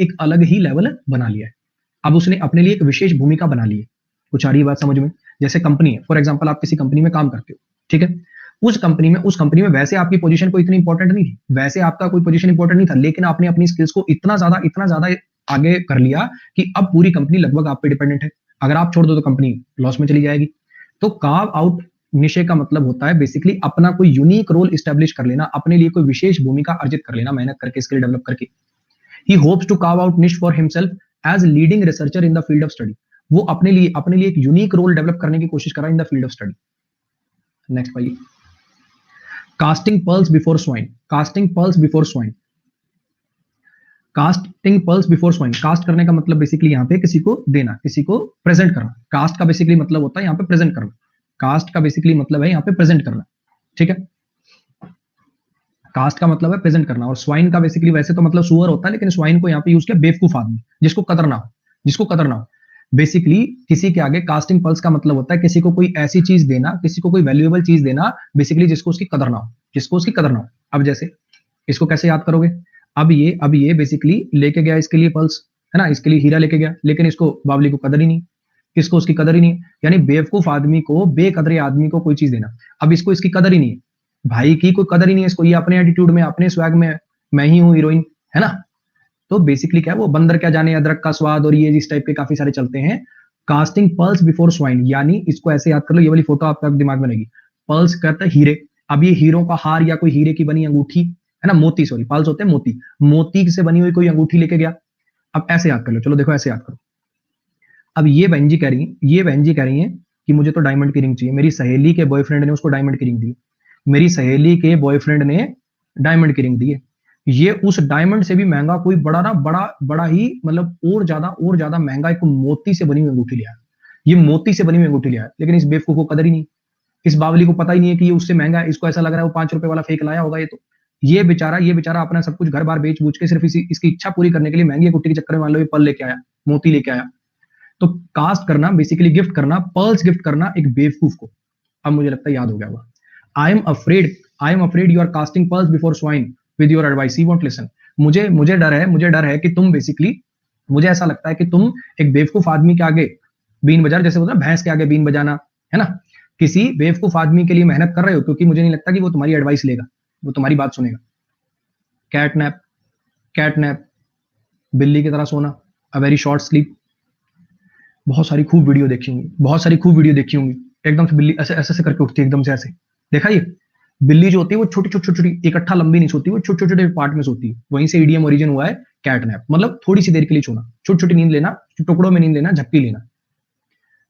एक विशेष भूमिका बना ली है। कुछ आ रही बात समझ में? जैसे कंपनी है, फॉर एग्जाम्पल आप किसी कंपनी में काम करते हो, ठीक है? उस कंपनी में वैसे आपकी पोजीशन कोई इतनी इंपॉर्टेंट नहीं थी, वैसे आपका कोई पोजीशन इंपॉर्टेंट नहीं था, लेकिन आपने अपनी स्किल्स को इतना ज्यादा आगे कर लिया कि अब पूरी कंपनी लगभग आप पे डिपेंडेंट है। अगर आप छोड़ दो तो कंपनी लॉस में चली जाएगी। तो कार्व आउट निशे का मतलब होता है बेसिकली अपना कोई यूनिक रोल एस्टेब्लिश कर लेना, अपने लिए कोई विशेष भूमिका अर्जित कर लेना, मेहनत करके, स्किल डेवलप करके। He hopes to carve out niche for himself as leading researcher in the field of study. वो अपने लिए एक यूनिक रोल डेवलप करने की कोशिश कर रहा है in the field of study. Next भाई, casting pearls before swine. Cast करने का मतलब बेसिकली यहाँ पे किसी को देना, किसी को प्रेजेंट करना। कास्ट का बेसिकली मतलब होता है यहाँ पे प्रेजेंट करना। कास्ट का बेसिकली मतलब है यहाँ पे प्रेजेंट करना, ठीक है? कास्ट का मतलब है प्रेजेंट करना। और स्वाइन का बेसिकली वैसे तो मतलब सुअर होता है, लेकिन स्वाइन को यहाँ पे यूज किया बेवकूफ आदमी, जिसको कदर ना हो। बेसिकली किसी के आगे कास्टिंग पल्स का मतलब होता है किसी को कोई ऐसी चीज देना, किसी को कोई वैल्यूएबल चीज देना, बेसिकली जिसको उसकी कदर ना हो। अब जैसे इसको कैसे याद करोगे? अब ये बेसिकली लेके गया इसके लिए पल्स, है ना? इसके लिए हीरा लेके गया, लेकिन इसको बावली को कदर ही नहीं, इसको उसकी कदर ही नहीं। यानी बेवकूफ आदमी को, बेकदरे आदमी को कोई चीज देना, अब इसको इसकी कदर ही नहीं है, भाई की कोई कदर ही नहीं है इसको, ये अपने एटीट्यूड में, अपने स्वैग में, मैं ही हूँ हीरोइन, है ना। तो बेसिकली क्या है, वो बंदर क्या जाने अदरक का स्वाद, और ये इस टाइप के काफी सारे चलते हैं। कास्टिंग पर्ल्स बिफोर स्वाइन, यानी इसको ऐसे याद कर लो, ये वाली फोटो आपके दिमाग में रहेगी। पर्ल्स कहता है हीरे। अब ये हीरो का हार या कोई हीरे की बनी अंगूठी, है ना, मोती, सॉरी पर्ल्स होते हैं मोती, मोती से बनी हुई कोई अंगूठी लेके गया। अब ऐसे याद कर लो, चलो देखो ऐसे याद करो। अब ये बहन जी कह रही है, ये बहन जी कह रही है कि मुझे तो डायमंड की रिंग चाहिए। मेरी सहेली के बॉयफ्रेंड ने उसको डायमंड की रिंग दी, मेरी सहेली के बॉयफ्रेंड ने डायमंड की रिंग दी है। ये उस डायमंड से भी महंगा कोई बड़ा ना, बड़ा बड़ा ही मतलब और ज्यादा महंगा एक मोती से बनी हुई अंगूठी लिया है। ये मोती से बनी हुई अंगूठी लिया है, लेकिन इस बेवकूफ को कदर ही नहीं, इस बावली को पता ही नहीं है कि ये उससे महंगा है। इसको ऐसा लग रहा है वो 5 रुपए वाला फेक लाया होगा। ये बेचारा अपना सब कुछ घर बार बेच बूझ के सिर्फ इसकी इच्छा पूरी करने के लिए महंगी अंगूठी के चक्कर में मान लो ये पल लेके आया, मोती लेके आया। तो कास्ट करना, बेसिकली गिफ्ट करना, पर्ल्स गिफ्ट करना एक बेवकूफ को, अब मुझे लगता है याद हो गया होगा। I am afraid you are casting pearls before swine with your advice, he won't listen. मुझे डर है कि तुम बेसिकली, मुझे ऐसा लगता है कि तुम एक बेवकूफ आदमी के आगे बीन बजा, जैसे होता है भैंस के आगे बीन बजाना, है ना, किसी बेवकूफ आदमी के लिए मेहनत कर रहे हो, क्योंकि मुझे नहीं लगता कि वो तुम्हारी एडवाइस लेगा, वो तुम्हारी बात सुनेगा। कैटनैप, कैटनैप, बिल्ली की तरह सोना, अ वेरी शॉर्ट स्लीप। बहुत सारी खूब वीडियो देखी होंगी, बहुत सारी खूब वीडियो देखी होंगी, एकदम से बिल्ली ऐसे ऐसे करके उठती है, एकदम से ऐसे, देखा ये बिल्ली जो होती है वो छोटी छोटी छोटी छोटी इकट्ठा लंबी नहीं सोती, वो छोटे छोटे पार्ट में सोती है। वहीं से ईडीएम ओरिजिन हुआ है कैटनैप, मतलब थोड़ी सी देर के लिए सोना, छोटी छोटी नींद लेना, टुकड़ों में नींद लेना, झपकी लेना।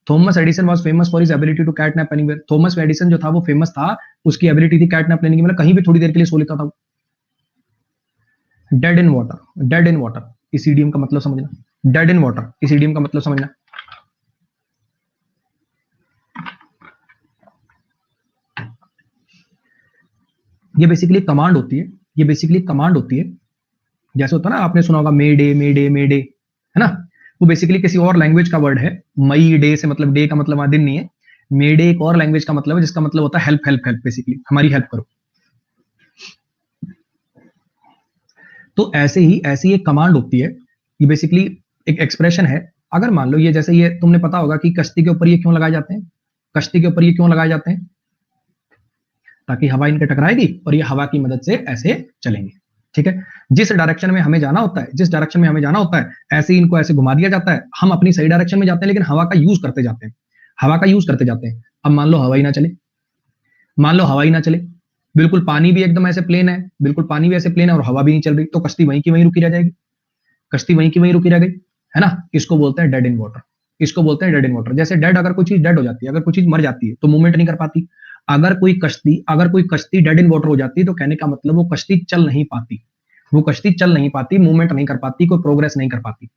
Thomas Edison was famous for his ability to catnap anywhere. Thomas Edison जो था वो फेमस था, उसकी एबिलिटी थी कैटनैप लेने की, मतलब कहीं भी थोड़ी देर के लिए सो लेता था। Dead in water, dead in water, इस ईडीएम का मतलब समझना, डेड इन वाटर, इस ईडीएम का मतलब समझना। ये बेसिकली कमांड होती है, ये बेसिकली कमांड होती है। जैसे होता है ना, आपने सुना होगा मे डे मे डे मे डे, है ना, वो बेसिकली किसी और लैंग्वेज का वर्ड है। मई डे से मतलब, डे का मतलब वहां दिन नहीं है, मे डे एक और लैंग्वेज का मतलब है, जिसका मतलब होता है हेल्प हेल्प हेल्प, बेसिकली हमारी हेल्प करो। तो ऐसे ही एक कमांड होती है, ये बेसिकली एक एक्सप्रेशन है। अगर मान लो ये, जैसे ये तुमने पता होगा कि कश्ती के ऊपर ये क्यों लगाए जाते हैं, कश्ती के ऊपर ये क्यों लगाए जाते हैं, ताकि हवा इनके टकराएगी और ये हवा की मदद से ऐसे चलेंगे, ठीक है। जिस डायरेक्शन में हमें जाना होता है, जिस डायरेक्शन में हमें जाना होता है, ऐसे ही इनको ऐसे घुमा दिया जाता है। हम अपनी सही डायरेक्शन में जाते हैं, लेकिन हवा का यूज करते जाते हैं, हवा का यूज करते जाते हैं। अब मान लो हवा ही ना चले, मान लो हवा ही ना चले, बिल्कुल पानी भी एकदम ऐसे प्लेन है, बिल्कुल पानी भी ऐसे प्लेन है और हवा भी नहीं चल रही, तो कश्ती वहीं की वहीं रुकी रह जाएगी, कश्ती वहीं की वहीं रुकी रह गई, है ना। इसको बोलते हैं डेड इन वाटर, इसको बोलते हैं डेड इन वाटर। जैसे डेड, अगर कोई चीज डेड हो जाती है, अगर कोई चीज मर जाती है तो मूवमेंट नहीं कर पाती। अगर कोई कश्ती डेड इन वाटर हो जाती है, तो कहने का मतलब वो कश्ती चल नहीं पाती, वो कश्ती चल नहीं पाती, मूवमेंट नहीं कर पाती, कोई प्रोग्रेस नहीं कर पाती।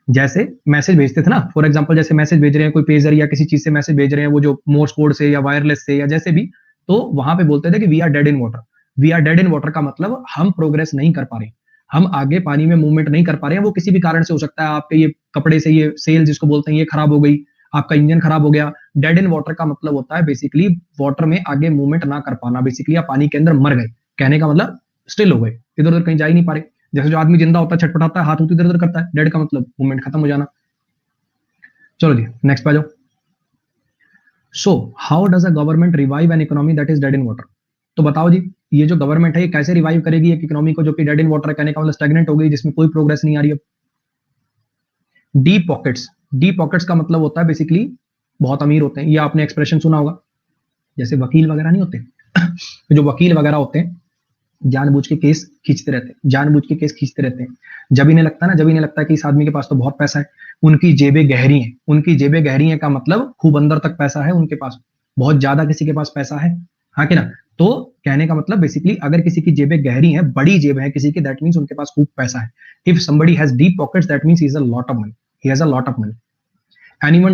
जैसे मैसेज भेजते थे ना, फॉर एग्जांपल जैसे मैसेज भेज रहे हैं कोई पेजर या किसी चीज से मैसेज भेज रहे हैं, वो जो मोर्स कोड से या वायरलेस से या जैसे भी, तो वहां पे बोलते थे कि we are dead in water. We are dead in water का मतलब हम प्रोग्रेस नहीं कर पा रहे, हम आगे पानी में मूवमेंट नहीं कर पा रहे हैं। वो किसी भी कारण से हो सकता है, आपके ये कपड़े से ये सेल जिसको बोलते हैं ये खराब हो गई, आपका इंजन खराब हो गया। डेड इन वाटर का मतलब होता है बेसिकली वाटर में आगे मूवमेंट ना कर पाना, बेसिकली आप पानी के अंदर मर गए, कहने का मतलब स्टिल हो गए, इधर उधर कहीं जा ही नहीं पा रहे। जैसे जो आदमी जिंदा होता है, छटपटाता है, हाथ होती इधर उधर करता है, डेड का मतलब मूवमेंट खत्म हो जाना। चलो जी नेक्स्ट पे आ जाओ। So how does a government revive an economy that is dead in water. तो बताओ जी, ये जो गवर्नमेंट है ये कैसे रिवाइव करेगी एक इकोनॉमी को जो कि डेड इन वाटर है, कहने का मतलब स्टैग्नेंट हो गई, जिसमें कोई प्रोग्रेस नहीं आ रही है। डीप पॉकेट्स, डीप पॉकेट्स का मतलब होता है बेसिकली बहुत अमीर होते हैं। ये आपने एक्सप्रेशन सुना होगा, जैसे वकील वगैरह नहीं होते जो वकील वगैरह होते हैं जानबूझ के केस खींचते रहते हैं, जानबूझ के केस खींचते रहते हैं। जब इन्हें लगता है ना, जब इन्हें लगता है कि इस आदमी के पास तो बहुत पैसा है, उनकी जेबें गहरी हैं, उनकी जेबें गहरी हैं का मतलब खूब अंदर तक पैसा है उनके पास, बहुत ज्यादा किसी के पास पैसा है, हाँ कि ना। तो कहने का मतलब बेसिकली अगर किसी की जेबें गहरी हैं, बड़ी जेब है किसी की, दैट मींस उनके पास खूब पैसा है। If somebody has deep pockets, that means he has a lot of money, he has a lot of money. anyone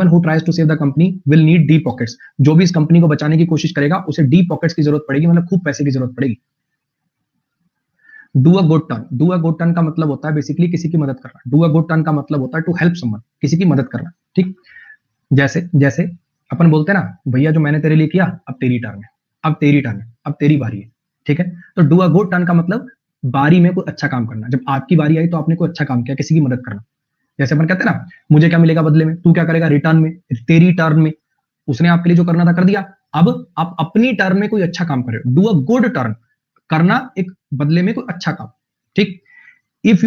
who tries to save the company will need deep pockets। जो भी इस कंपनी को बचाने की कोशिश करेगा उसे डीप पॉकेट्स की जरूरत पड़ेगी, मतलब खूब पैसे की जरूरत पड़ेगी। Do a good turn, do a good turn का मतलब होता है बेसिकली किसी की मदद करना। डू अ गुड टर्न का मतलब होता है टू हेल्प समवन, किसी की मदद करना, ठीक। जैसे जैसे अपन बोलते हैं ना, भैया जो मैंने तेरे लिए किया अब तेरी टर्न है, अब तेरी टर्न है, अब तेरी बारी है, ठीक है। तो डू अ गुड टर्न का मतलब बारी में कोई अच्छा काम करना, जब आपकी बारी आई तो आपने कोई अच्छा काम किया, किसी की मदद करना। जैसे अपन कहते हैं ना, मुझे क्या मिलेगा बदले में, तू क्या करेगा रिटर्न में, तेरी टर्न में, उसने आपके लिए जो करना था कर दिया, अब आप अपनी टर्न में कोई अच्छा काम करें, डू अ गुड टर्न, करना एक बदले में कोई अच्छा काम, ठीक। If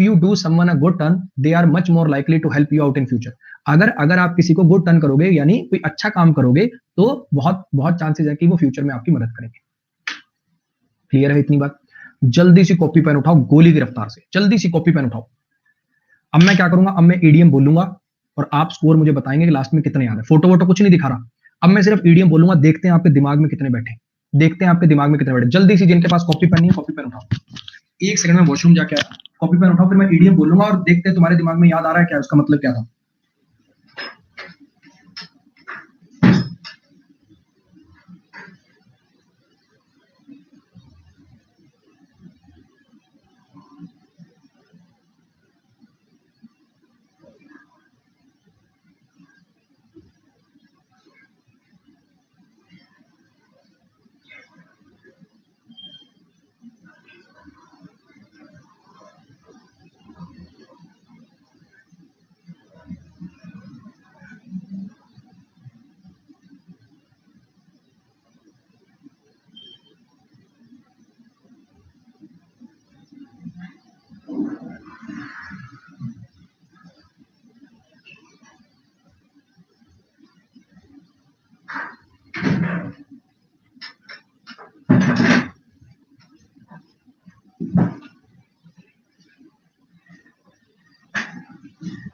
you do someone a good turn, they are much more likely to help you out in future. अगर आप किसी को गुड टर्न करोगे, यानी कोई अच्छा काम करोगे, तो बहुत बहुत चांसेस है कि वो फ्यूचर में आपकी मदद करेंगे। क्लियर है इतनी बात? जल्दी से कॉपी पेन उठाओ, गोली की रफ्तार से जल्दी से कॉपी पेन उठाओ। अब मैं क्या करूंगा, अब मैं ईडीएम बोलूंगा और आप स्कोर मुझे बताएंगे कि लास्ट में कितने याद है। फोटो वोटो कुछ नहीं दिखा रहा, अब मैं सिर्फ ईडीएम बोलूंगा, देखते हैं आपके दिमाग में कितने बैठे, देखते हैं आपके दिमाग में कितने बैठे। जल्दी से जिनके पास कॉपी पेन नहीं है, कॉपी पेन उठाओ। एक सेकंड में वॉशरूम जाके आया, कॉपी पेन उठाओ, फिर मैं ईडीएम बोलूंगा और देखते हैं तुम्हारे दिमाग में याद आ रहा है क्या, उसका मतलब क्या था।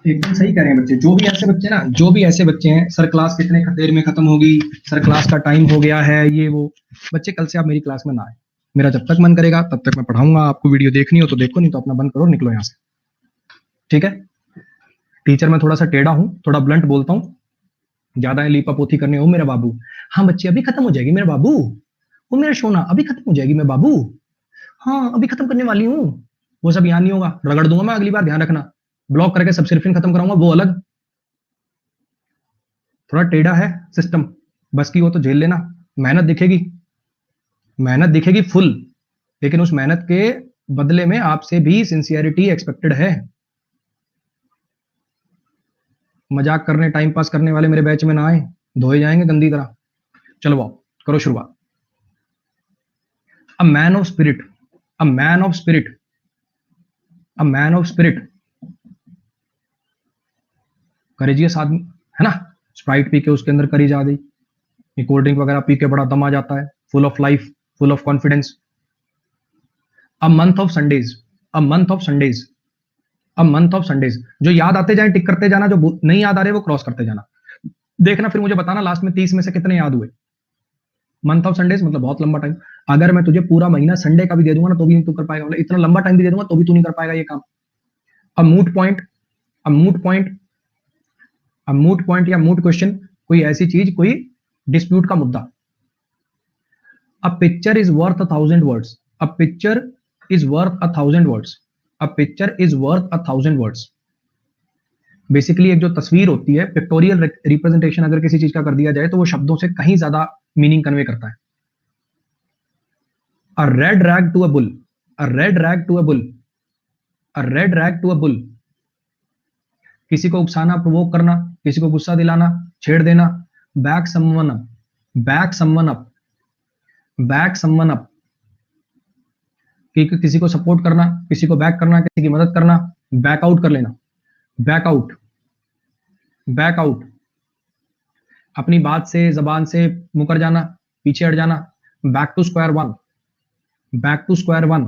एकदम सही कह रहे हैं बच्चे, जो भी ऐसे बच्चे ना, जो भी ऐसे बच्चे हैं, सर क्लास कितने देर में खत्म होगी, सर क्लास का टाइम हो गया है, ये वो बच्चे कल से आप मेरी क्लास में ना आए। मेरा जब तक मन करेगा तब तक मैं पढ़ाऊंगा, आपको वीडियो देखनी हो तो देखो, नहीं तो अपना बंद करो, निकलो यहाँ से, ठीक है। टीचर मैं थोड़ा सा टेढ़ा हूँ, थोड़ा ब्लंट बोलता हूँ, ज्यादा लीपा पोथी करने हो मेरा बाबू। हाँ बच्चे अभी खत्म हो जाएगी मेरा बाबू, वो मेरा सोना अभी खत्म हो जाएगी मैं बाबू, हाँ अभी खत्म करने वाली हूँ। वो सब यहाँ नहीं होगा, रगड़ दूंगा मैं अगली बार, ध्यान रखना। ब्लॉक करके सब्सक्रिप्शन खत्म कराऊंगा, वो अलग। थोड़ा टेढ़ा है सिस्टम, बस की वो तो झेल लेना। मेहनत दिखेगी, मेहनत दिखेगी फुल, लेकिन उस मेहनत के बदले में आपसे भी सिंसियरिटी एक्सपेक्टेड है। मजाक करने, टाइम पास करने वाले मेरे बैच में ना आए, धोए जाएंगे गंदी तरह। चलो आओ, करो शुरुआत। A man of spirit, a man of spirit, a man of spirit, courageous आदमी है ना। स्प्राइट पी के उसके अंदर करेज आ गई, ये कोल्ड ड्रिंक वगैरह पी के बड़ा दम आ जाता है, full of life, full of confidence. A month of Sundays, a month of Sundays, a month of Sundays. जो याद आते जाए टिक करते जाना, जो नहीं याद आ रहे वो क्रॉस करते जाना। देखना फिर मुझे बताना लास्ट में 30 में से कितने याद हुए। मंथ ऑफ संडेज मतलब बहुत लंबा टाइम। अगर मैं तुझे पूरा महीना संडे का भी दे दूंगा ना तो भी नहीं तू कर पाएगा, मतलब इतना लंबा टाइम भी दे दूंगा तो भी तू नहीं कर पाएगा ये काम। अ मूट पॉइंट, अ मूट पॉइंट, अ मूट पॉइंट या मूट क्वेश्चन, कोई ऐसी चीज, कोई डिस्प्यूट का मुद्दा। A picture is worth 1,000 words, a picture is worth 1,000 words, a picture is worth 1,000 words. Basically एक जो तस्वीर होती है, पिक्टोरियल रिप्रेजेंटेशन अगर किसी चीज का कर दिया जाए तो वो शब्दों से कहीं ज्यादा मीनिंग कन्वे करता है। A red rag to a bull, a red rag to a bull, a red rag to a bull. किसी को उकसाना, प्रोवोक करना, किसी को गुस्सा दिलाना, छेड़ देना। Back someone up, back someone up, back someone up. कि किसी को सपोर्ट करना, किसी को बैक करना, किसी की मदद करना। बैक आउट कर लेना, बैक आउट, बैक आउट। अपनी बात से, जबान से मुकर जाना, पीछे हट जाना। Back to square one, back to square one,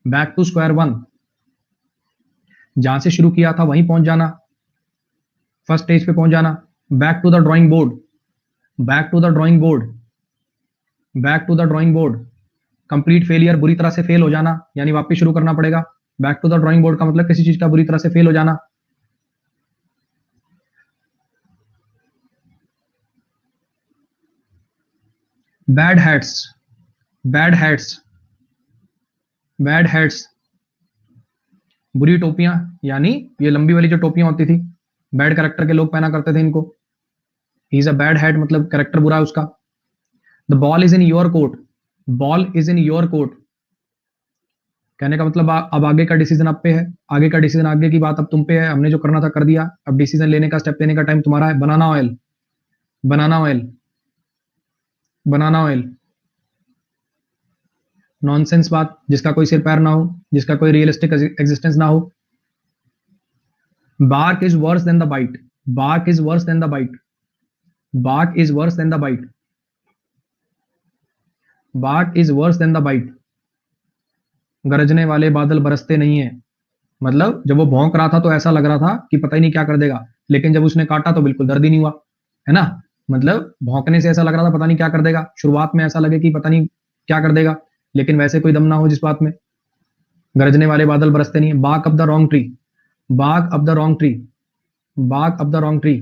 back to square one. जहां से शुरू किया था वहीं पहुंच जाना, फर्स्ट स्टेज पे पहुंच जाना। Back to the drawing board, back to the drawing board, back to the drawing board. Complete failure, बुरी तरह से फेल हो जाना, यानी वापस शुरू करना पड़ेगा। Back to the drawing board का मतलब किसी चीज का बुरी तरह से फेल हो जाना। Bad hats, bad hats, bad hats. बुरी टोपियां, यानी ये लंबी वाली जो टोपियां होती थी, बैड कैरेक्टर के लोग पहना करते थे इनको। He is a bad hat मतलब कैरेक्टर बुरा है उसका। The ball is in your court, ball is in your court. कहने का मतलब अब आगे का डिसीजन आप पे है, आगे का डिसीजन, आगे की बात अब तुम पे है। हमने जो करना था कर दिया, अब डिसीजन लेने का, स्टेप लेने का टाइम तुम्हारा है। बनाना ऑयल, बनाना ऑयल, बनाना ऑयल, नॉनसेंस बात, जिसका कोई सिर पैर ना हो, जिसका कोई रियलिस्टिक एग्जिस्टेंस ना हो। Bark is worse than the bite, bark is worse than the bite, bark is worse than the bite, bark is worse than the bite. गरजने वाले बादल बरसते नहीं है, मतलब जब वो भौंक रहा था तो ऐसा लग रहा था कि पता ही नहीं क्या कर देगा, लेकिन जब उसने काटा तो बिल्कुल दर्द ही नहीं हुआ, है ना। मतलब भौंकने से ऐसा लग रहा था पता नहीं क्या कर देगा, शुरुआत में ऐसा लगे कि पता नहीं क्या कर देगा, लेकिन वैसे कोई दम ना हो जिस बात में। गरजने वाले बादल बरसते नहीं, bark up the wrong tree, bark up the wrong tree, bark up the wrong tree.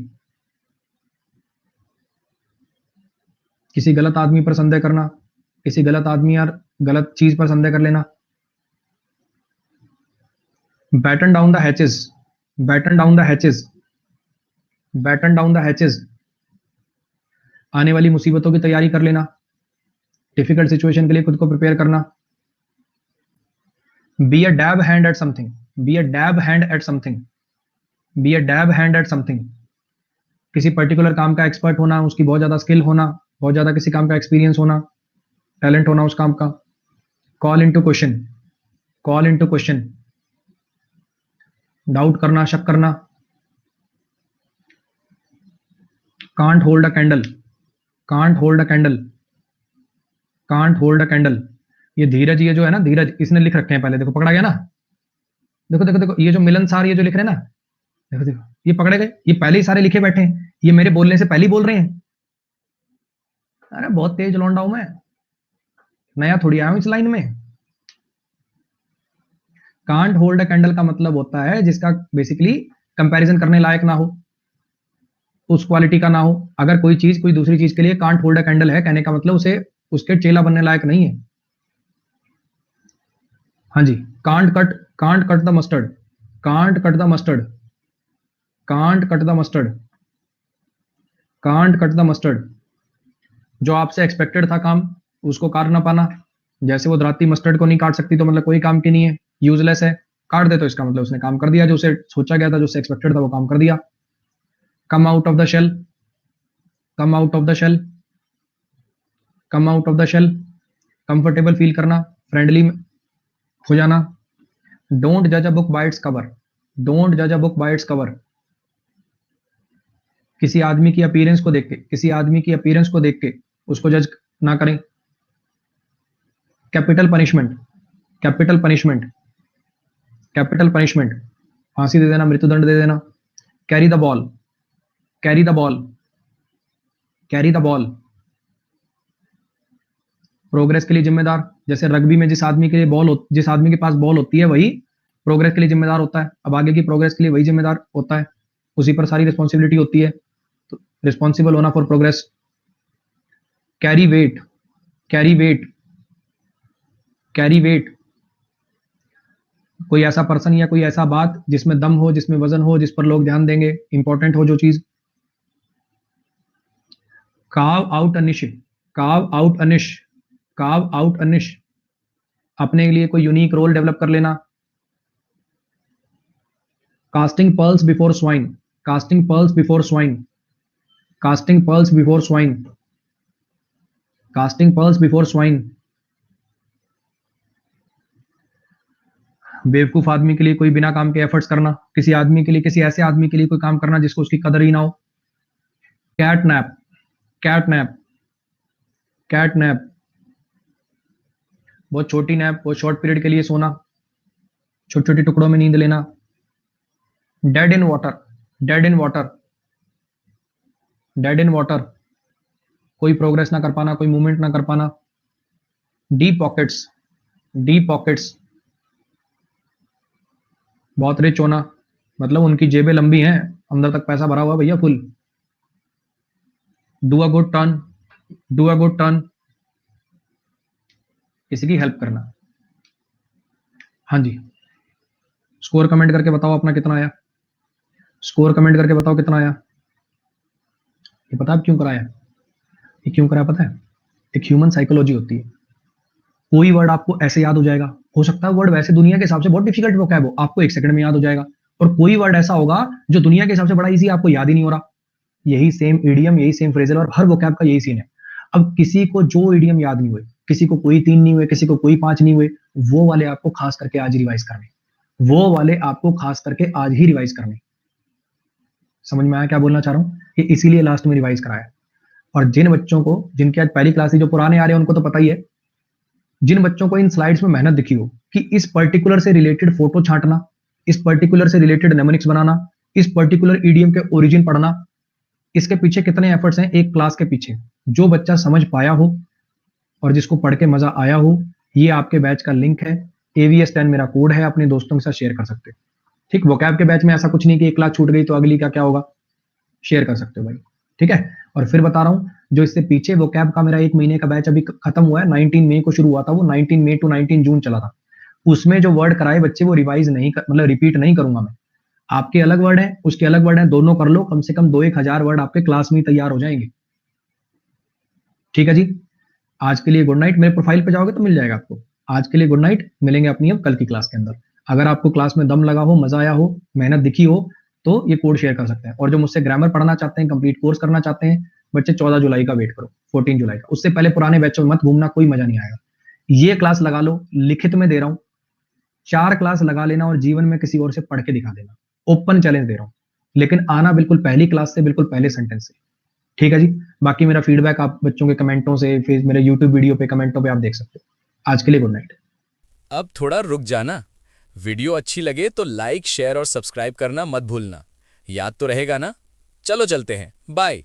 किसी गलत आदमी पर संदेह करना, किसी गलत आदमी या गलत चीज पर संदेह कर लेना। Batten down the hatches, batten down the hatches, batten down the hatches. आने वाली मुसीबतों की तैयारी कर लेना, डिफिकल्ट सिचुएशन के लिए खुद को प्रिपेयर करना। Be a dab hand eight something, be a dab hand eight something, be a dab hand eight something. किसी पर्टिकुलर काम का एक्सपर्ट होना, उसकी बहुत ज्यादा स्किल होना, बहुत ज्यादा किसी काम का एक्सपीरियंस होना, टैलेंट होना उस काम का। Call into question, call into question. Doubt करना, शक करना। Can't hold a candle, can't hold a candle, can't hold a candle. ये धीरज, ये जो है ना धीरज, इसने लिख रखे हैं पहले, देखो पकड़ा गया ना। देखो देखो देखो, ये जो मिलनसार ये जो लिख रहे हैं ना, देखो देखो ये पकड़े गए, ये पहले ही सारे लिखे बैठे हैं, ये मेरे बोलने से पहले ही बोल रहे हैं। अरे बहुत तेज लौंडा हूं मैं, नया थोड़ी आया हूं इस लाइन में। कांट होल्ड अ कैंडल का मतलब होता है जिसका बेसिकली कंपैरिजन करने लायक ना हो, उस क्वालिटी का ना हो। अगर कोई चीज कोई दूसरी चीज के लिए कांट होल्ड अ कैंडल है, कहने का मतलब उसे उसके चेला बनने लायक नहीं है। हाँ जी, can't cut the mustard, can't cut the mustard, can't cut the mustard, can't cut the mustard. जो आपसे एक्सपेक्टेड था काम, उसको काट ना पाना। जैसे वो धराती मस्टर्ड को नहीं काट सकती तो मतलब कोई काम की नहीं है, यूजलेस है। काट दे तो इसका मतलब उसने काम कर दिया, जो उसे सोचा गया था, जो उससे एक्सपेक्टेड था वो काम कर दिया। कम out of the shell, come out of the shell, come out of the shell. Comfortable feel करना, फ्रेंडली हो जाना। डोंट जज a book by its cover, don't जज a book by its cover. किसी आदमी की अपीयरेंस को देख के, किसी आदमी की अपीयरेंस को देख के उसको जज ना करें। Capital punishment, capital punishment, capital punishment. फांसी दे देना, मृत्युदंड दे देना। Carry the ball, carry the ball, carry the ball. Progress के लिए जिम्मेदार, जैसे रग्बी में जिस आदमी के लिए बॉल जिस आदमी के पास बॉल होती है वही प्रोग्रेस के लिए जिम्मेदार होता है। अब आगे की प्रोग्रेस के लिए वही जिम्मेदार होता है, उसी पर सारी रिस्पॉन्सिबिलिटी होती है। तो रिस्पॉन्सिबल होना for progress. Carry weight, carry weight, carry weight. कोई ऐसा पर्सन या कोई ऐसा बात जिसमें दम हो, जिसमें वजन हो, जिस पर लोग ध्यान देंगे, इंपॉर्टेंट हो जो चीज। कार्व आउट अनिश, कार्व आउट अनिश, कार्व आउट अनिश। अपने लिए कोई यूनिक रोल डेवलप कर लेना। Casting pearls before swine, casting pearls before swine, casting pearls before swine, casting pearls before swine. बेवकूफ आदमी के लिए कोई बिना काम के एफर्ट्स करना, किसी आदमी के लिए, किसी ऐसे आदमी के लिए कोई काम करना जिसको उसकी कदर ही ना हो। Cat nap, cat nap, cat nap. बहुत छोटी नैप, बहुत शॉर्ट पीरियड के लिए सोना, छोटे छोटे टुकड़ों में नींद लेना। Dead in water, dead in water, dead in water. कोई प्रोग्रेस ना कर पाना, कोई मूवमेंट ना कर पाना। Deep pockets, deep pockets. बहुत रिच होना, मतलब उनकी जेबें लंबी हैं, अंदर तक पैसा भरा हुआ भैया full. Do a good turn, do a good turn. किसी की हेल्प करना। हाँ जी, स्कोर कमेंट करके बताओ अपना कितना आया, स्कोर कमेंट करके बताओ कितना आया। ये पता आप क्यों कराया, ये क्यों कराया पता है? एक ह्यूमन साइकोलॉजी होती है। कोई वर्ड आपको ऐसे याद हो जाएगा, हो सकता है वर्ड वैसे दुनिया के हिसाब से बहुत डिफिकल्ट वोकैब हो, आपको 1 सेकंड में याद हो जाएगा। और कोई वर्ड ऐसा होगा जो दुनिया के हिसाब से बड़ा इजी, आपको याद ही नहीं हो रहा। यही सेम इडियम, यही सेम फ्रेजल और हर वोकैब का यही सीन है। अब किसी को जो इडियम याद नहीं हुए, किसी को कोई 3 नहीं हुए, किसी को कोई 5 नहीं हुए, वो वाले आपको खास करके आज रिवाइज करने, वो वाले आपको खास करके आज ही रिवाइज करने। समझ में आया क्या बोलना चाह रहा हूँ? कि इसीलिए लास्ट में रिवाइज कराया। और जिन बच्चों को, जिनकी आज पहली क्लास थी, जो पुराने आ रहे हैं उनको तो पता ही है, जिन बच्चों को इन स्लाइड्स में मेहनत दिखी हो कि इस पर्टिकुलर से रिलेटेड फोटो छांटना, इस पर्टिकुलर से रिलेटेड नेमोनिक्स बनाना, इस पर्टिकुलर ईडीएम के ओरिजिन पढ़ना, इसके पीछे कितने एफर्ट्स हैं एक क्लास के पीछे, जो बच्चा समझ पाया हो और जिसको पढ़ के मजा आया हो, ये आपके बैच का लिंक है, AVS10 मेरा कोड है, अपने दोस्तों के साथ शेयर कर सकते हो। ठीक, वोकैब के बैच में ऐसा कुछ नहीं कि एक क्लास छूट गई तो अगली का क्या होगा, शेयर कर सकते हो भाई। ठीक है, और फिर बता रहा हूं, जो इससे पीछे वोकैब का मेरा 1 महीने का बैच अभी खत्म हुआ है, 19 मई को शुरू हुआ था, वो 19 मई टू 19 जून चला था। उसमें जो वर्ड कराए बच्चे वो रिवाइज नहीं कर, मतलब रिपीट नहीं करूंगा मैं। आपके अलग वर्ड हैं, उसके अलग वर्ड हैं, दोनों कर लो, कम से कम 2-1 हजार वर्ड आपके क्लास में ही तैयार हो जाएंगे। ठीक है जी, आज के लिए गुड नाइट। मेरे प्रोफाइल पे जाओगे तो मिल जाएगा आपको। आज के लिए गुड नाइट, मिलेंगे अपनी अब कल की क्लास के अंदर। अगर आपको क्लास में दम लगा हो, मजा आया हो, मेहनत दिखी हो, तो ये कोड शेयर कर सकते हैं। और जो मुझसे ग्रामर पढ़ना चाहते हैं, कंप्लीट कोर्स करना चाहते हैं, बच्चे 14 जुलाई का वेट करो, 14 जुलाई का। उससे पहले पुराने बैचों में मत घूमना, कोई मजा नहीं आएगा। ये क्लास लगा लो, लिखित में दे रहा हूं, 4 क्लास लगा लेना और जीवन में किसी और से पढ़ के दिखा देना। ओपन चैलेंज दे रहा हूं, लेकिन आना बिल्कुल पहली क्लास से, बिल्कुल पहले सेंटेंस से। ठीक है जी, बाकी मेरा फीडबैक आप बच्चों के कमेंटों से, फिर मेरे यूट्यूब वीडियो पे कमेंटों पे आप देख सकते हो। आज के लिए गुड नाइट। अब थोड़ा रुक जाना। वीडियो अच्छी लगे तो लाइक, शेयर और सब्सक्राइब करना मत भूलना। याद तो रहेगा ना? चलो चलते हैं, बाय।